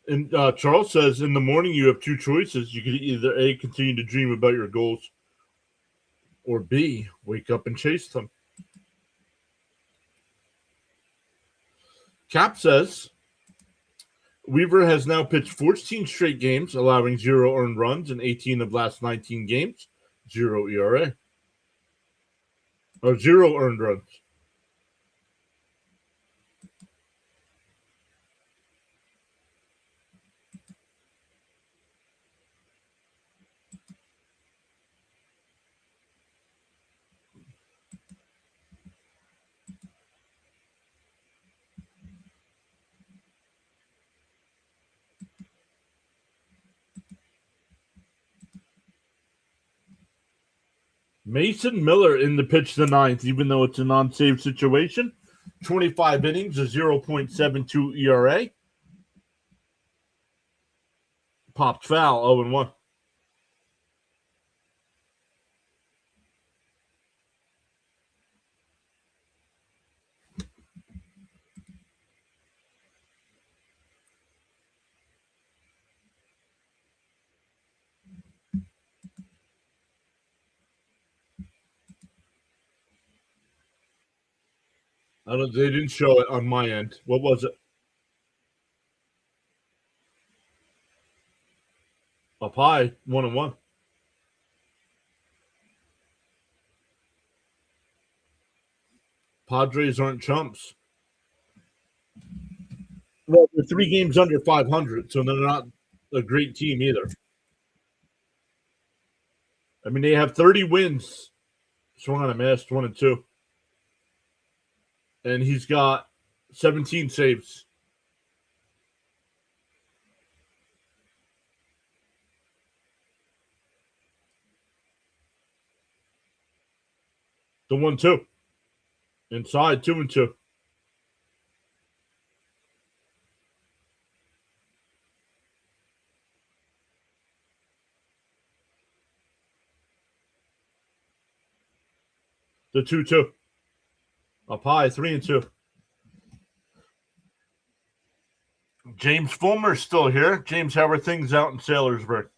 And Charles says, in the morning you have two choices. You could either A, continue to dream about your goals, or B, wake up and chase them. Cap says, Weaver has now pitched 14 straight games, allowing 0 earned runs in 18 of last 19 games, 0 ERA. Or 0 earned runs. Mason Miller in the pitch the ninth, even though it's a non-save situation. 25 innings, a 0.72 ERA. Popped foul, 0-1. They didn't show it on my end. What was it? Up high, 1-1. Padres aren't chumps. Well, they're 3 games under 500, so they're not a great team either. I mean, they have 30 wins. Swung on a miss, 1-2. And he's got 17 saves. The 1-2. Inside, 2-2. The 2-2. Up high, 3-2. James Fulmer's still here. James, how are things out in Sailorsburg?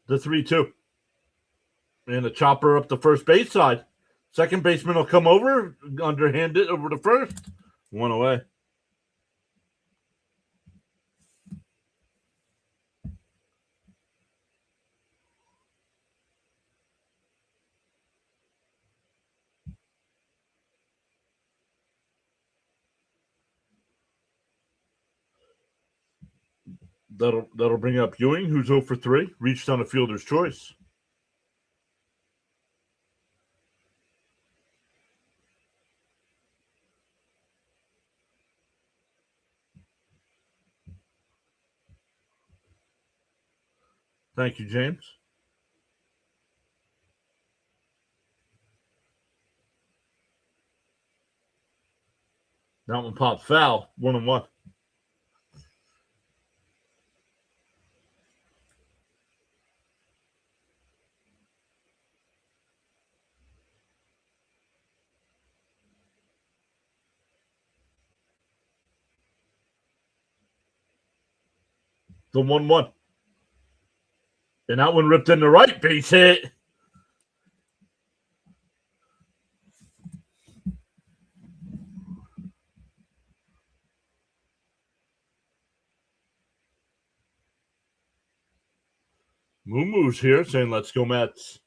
The 3-2. And a chopper up the first base side. Second baseman will come over, underhand it over to first. 1 away. That'll bring up Ewing, who's 0 for 3, reached on a fielder's choice. Thank you, James. That one popped foul, 1-1. The 1-1. And that one ripped in the right base hit. Moo Moo's here saying, let's go Mets.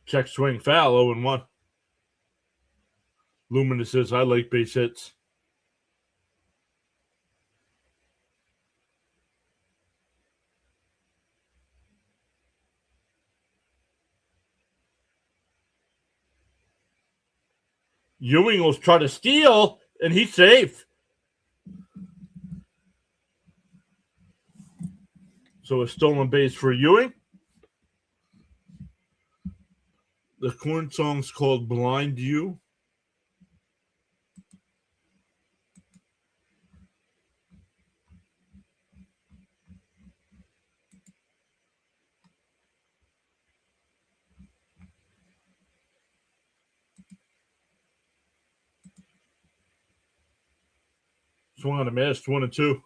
Check swing foul, 0-1. Luminous says, I like base hits. Ewing will try to steal, and he's safe. So a stolen base for Ewing. The corn song's called Blind You. Swung on a miss, 1-2.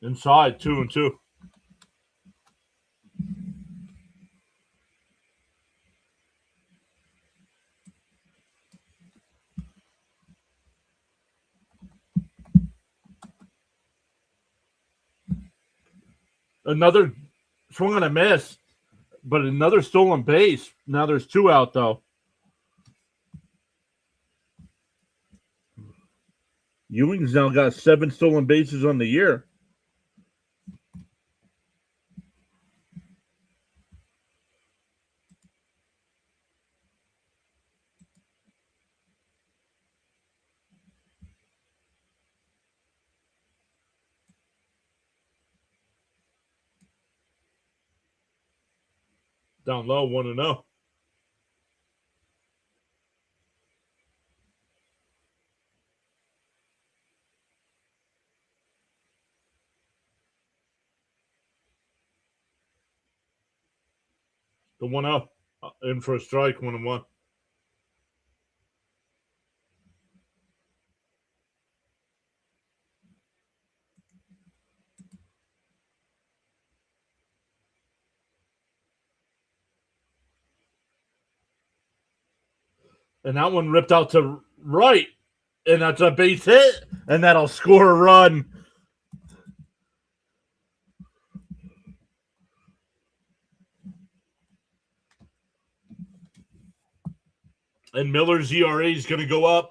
Inside, 2-2. Another swung on a miss, but another stolen base. Now there's 2 out, though. Ewing's now got 7 stolen bases on the year. Down low, 1-0. The 1-0. In for a strike, 1-1. And that one ripped out to right. And that's a base hit. And that'll score a run. And Miller's ERA is going to go up.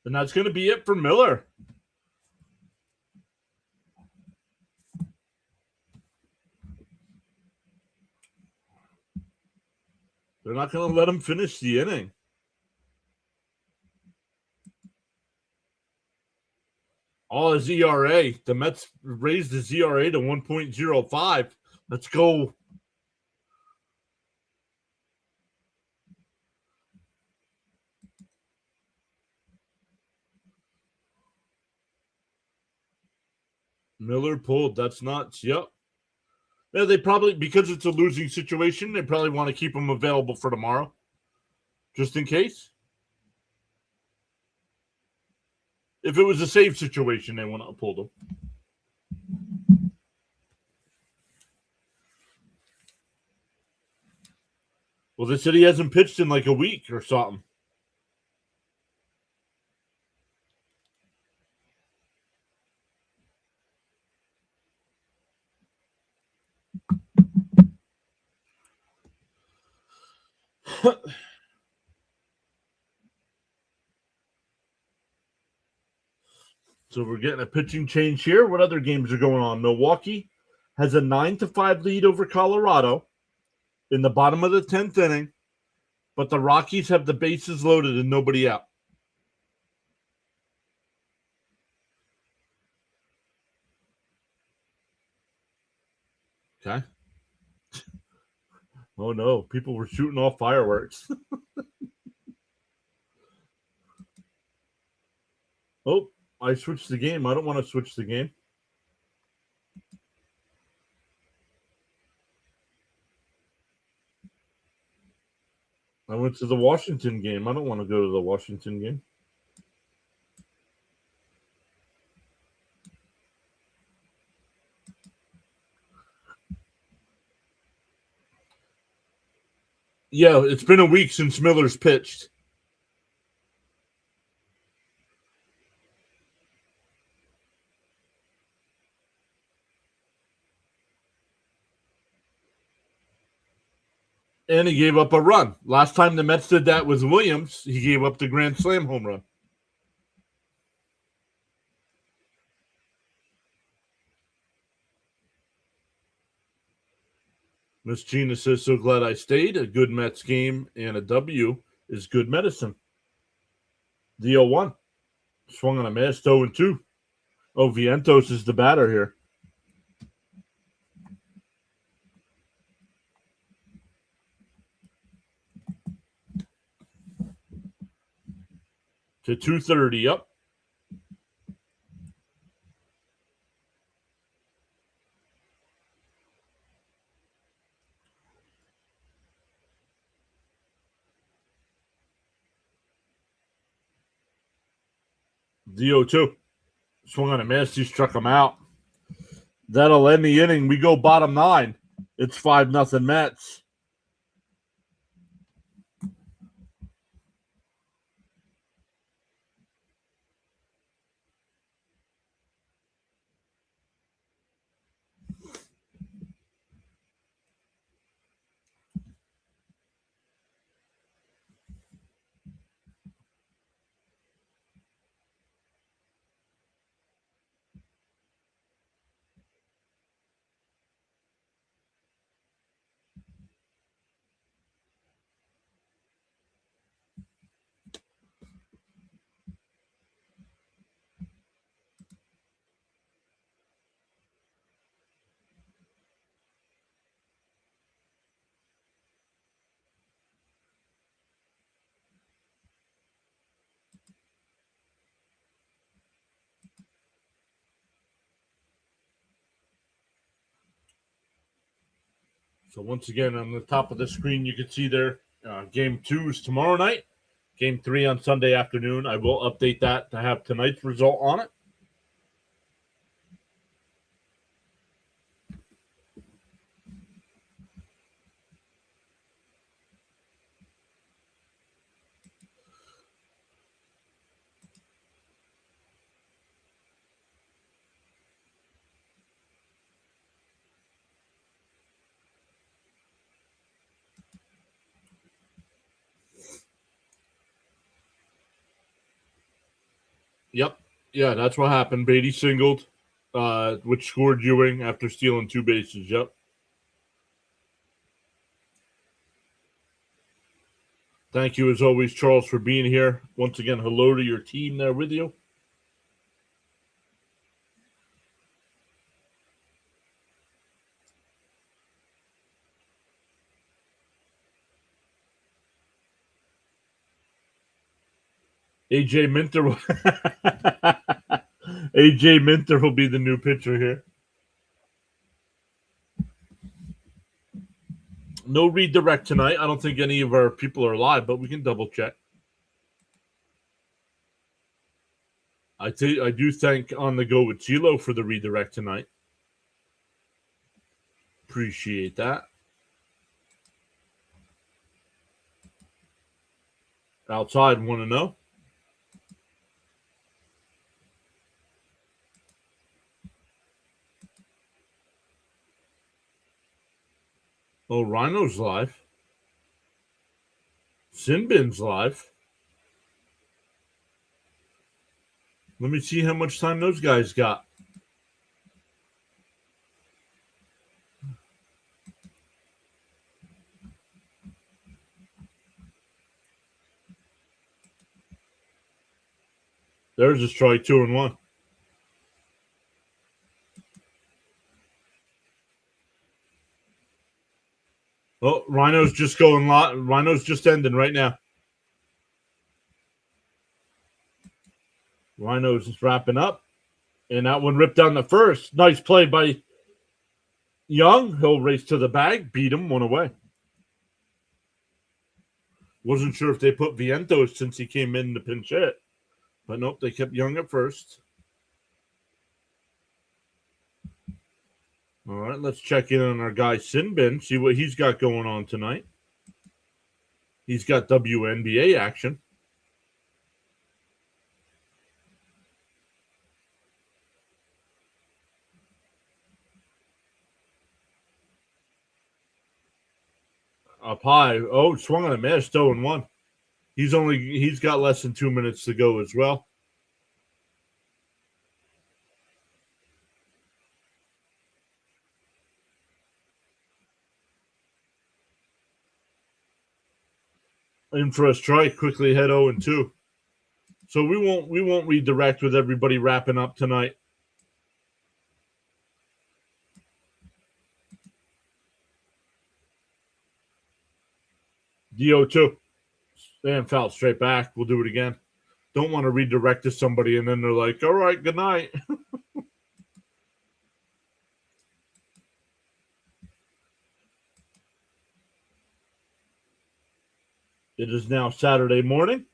And that's going to be it for Miller. They're not going to let him finish the inning. All his ERA. The Mets raised his ERA to 1.05. Let's go. Miller pulled. That's nuts. Yep. Yeah, they probably, because it's a losing situation, they probably want to keep him available for tomorrow. Just in case. If it was a save situation, they wouldn't have pulled him. Well, they said he hasn't pitched in like a week or something. So we're getting a pitching change here. What other games are going on? Milwaukee has a 9-5 lead over Colorado in the bottom of the 10th inning, but the Rockies have the bases loaded and nobody out. Okay. Oh no, people were shooting off fireworks. Oh, I switched the game. I don't want to switch the game. I went to the Washington game. I don't want to go to the Washington game. Yeah, it's been a week since Miller's pitched. And he gave up a run. Last time the Mets did that with Williams, he gave up the grand slam home run. Miss Gina says, so glad I stayed. A good Mets game and a W is good medicine. The 0-1. Swung on a miss, 0-2. Oh, Vientos is the batter here. To 230, up. The 0-2. Swung on a miss, he struck him out. That'll end the inning. We go bottom 9. It's 5-0 Mets. So once again, on the top of the screen, you can see there, Game 2 is tomorrow night. Game 3 on Sunday afternoon. I will update that to have tonight's result on it. Yep. Yeah, that's what happened. Beatty singled, which scored Ewing after stealing 2 bases. Yep. Thank you, as always, Charles, for being here. Once again, hello to your team there with you. AJ Minter will AJ Minter will be the new pitcher here. No redirect tonight. I don't think any of our people are live, but we can double check. I do thank On the Go with Chilo for the redirect tonight. Appreciate that. Outside 1-0. Oh, Rhino's live. Sinbin's live. Let me see how much time those guys got. There's a strike, 2-1. Oh, Rhino's just going Rhino's just ending right now. Rhino's just wrapping up. And that one ripped down the first. Nice play by Young. He'll race to the bag, beat him, 1 away. Wasn't sure if they put Vientos since he came in to pinch hit. But nope, they kept Young at first. All right, let's check in on our guy Sinbin, see what he's got going on tonight. He's got WNBA action. Up high. Oh, swung on a miss, 0-1. He's got less than 2 minutes to go as well. In for a strike, quickly head 0-2. So we won't redirect with everybody wrapping up tonight. DO2. And foul straight back. We'll do it again. Don't want to redirect to somebody and then they're like, all right, good night. It is now Saturday morning.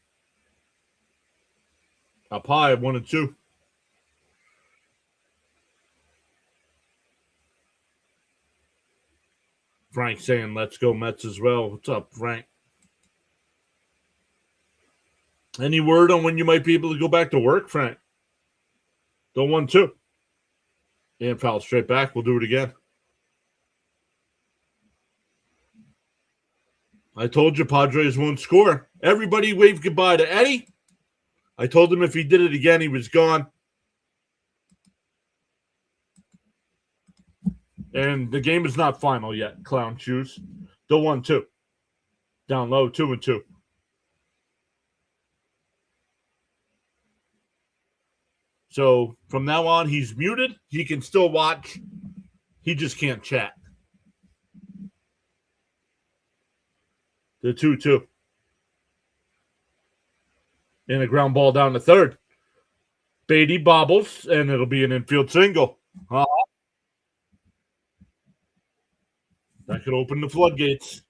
Up high, 1-2. Frank saying, let's go Mets as well. What's up, Frank? Any word on when you might be able to go back to work, Frank? The 1-2. And foul straight back. We'll do it again. I told you Padres won't score. Everybody wave goodbye to Eddie. I told him if he did it again, he was gone. And the game is not final yet, clown shoes. The 1-2. Down low, 2-2. So from now on, he's muted. He can still watch. He just can't chat. The 2-2. And a ground ball down to third. Beatty bobbles, and it'll be an infield single. That could open the floodgates.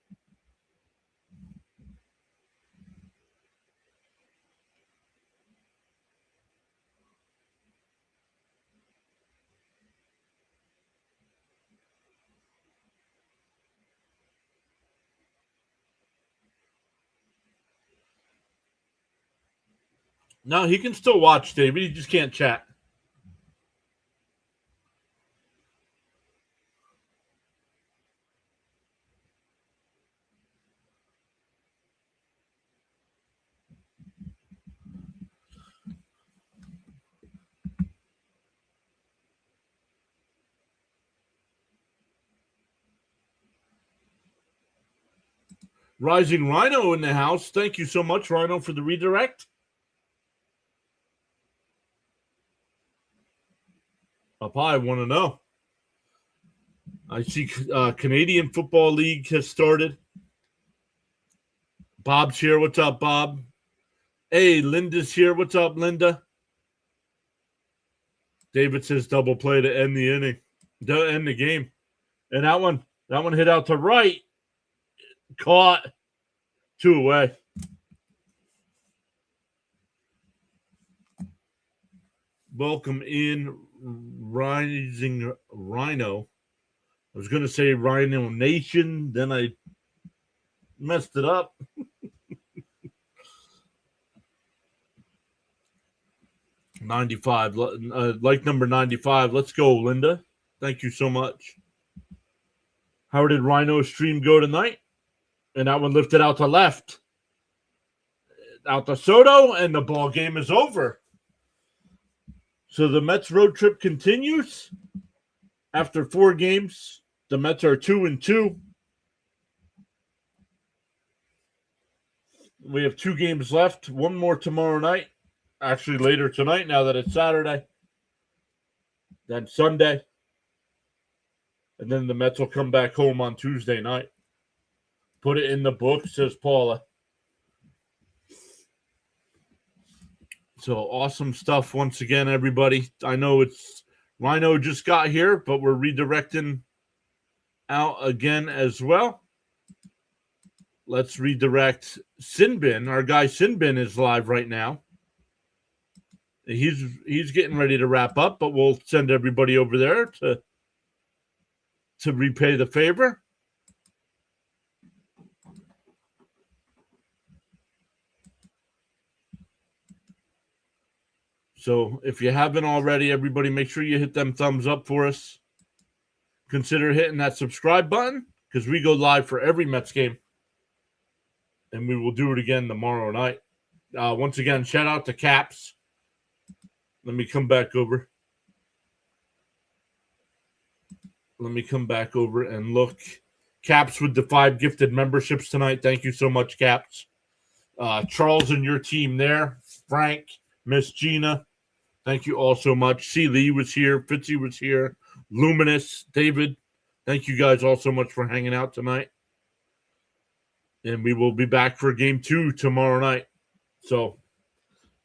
No, he can still watch, David. He just can't chat. Rising Rhino in the house. Thank you so much, Rhino, for the redirect. Up high, 1-0. I see Canadian Football League has started. Bob's here. What's up, Bob? Hey, Linda's here. What's up, Linda? David says double play to end the inning, to end the game. And that one hit out to right. Caught. 2 away. Welcome in, Rising Rhino. I was going to say Rhino Nation, then I messed it up. Like number 95. Let's go, Linda. Thank you so much. How did Rhino's stream go tonight? And that one lifted out to left. Out to Soto, and the ball game is over. So the Mets road trip continues. After 4 games, the Mets are 2-2. We have 2 games left. One more tomorrow night. Actually, later tonight, now that it's Saturday. Then Sunday. And then the Mets will come back home on Tuesday night. Put it in the book, says Paula. So awesome stuff once again, everybody. I know it's Rhino just got here, but we're redirecting out again as well. let's redirect Sinbin. Our guy Sinbin is live right now. He's getting ready to wrap up, but we'll send everybody over there to repay the favor. So if you haven't already, everybody make sure you hit them thumbs up for us. Consider hitting that subscribe button because we go live for every Mets game. And we will do it again tomorrow night. Once again, shout out to Caps. Let me come back over. Let me come back over and look. Caps with the 5 gifted memberships tonight. Thank you so much, Caps. Charles and your team there. Frank, Miss Gina. Thank you all so much. C. Lee was here. Fitzy was here. Luminous, David. Thank you guys all so much for hanging out tonight. And we will be back for game 2 tomorrow night. So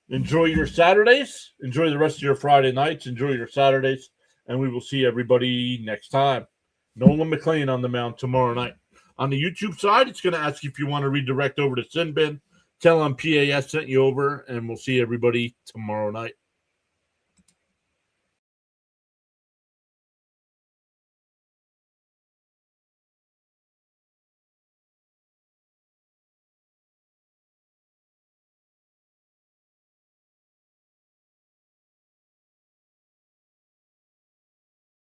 enjoy your Saturdays. Enjoy the rest of your Friday nights. Enjoy your Saturdays. And we will see everybody next time. Nolan McLean on the mound tomorrow night. On the YouTube side, it's going to ask you if you want to redirect over to Sinbin. Tell them PAS sent you over, and we'll see everybody tomorrow night.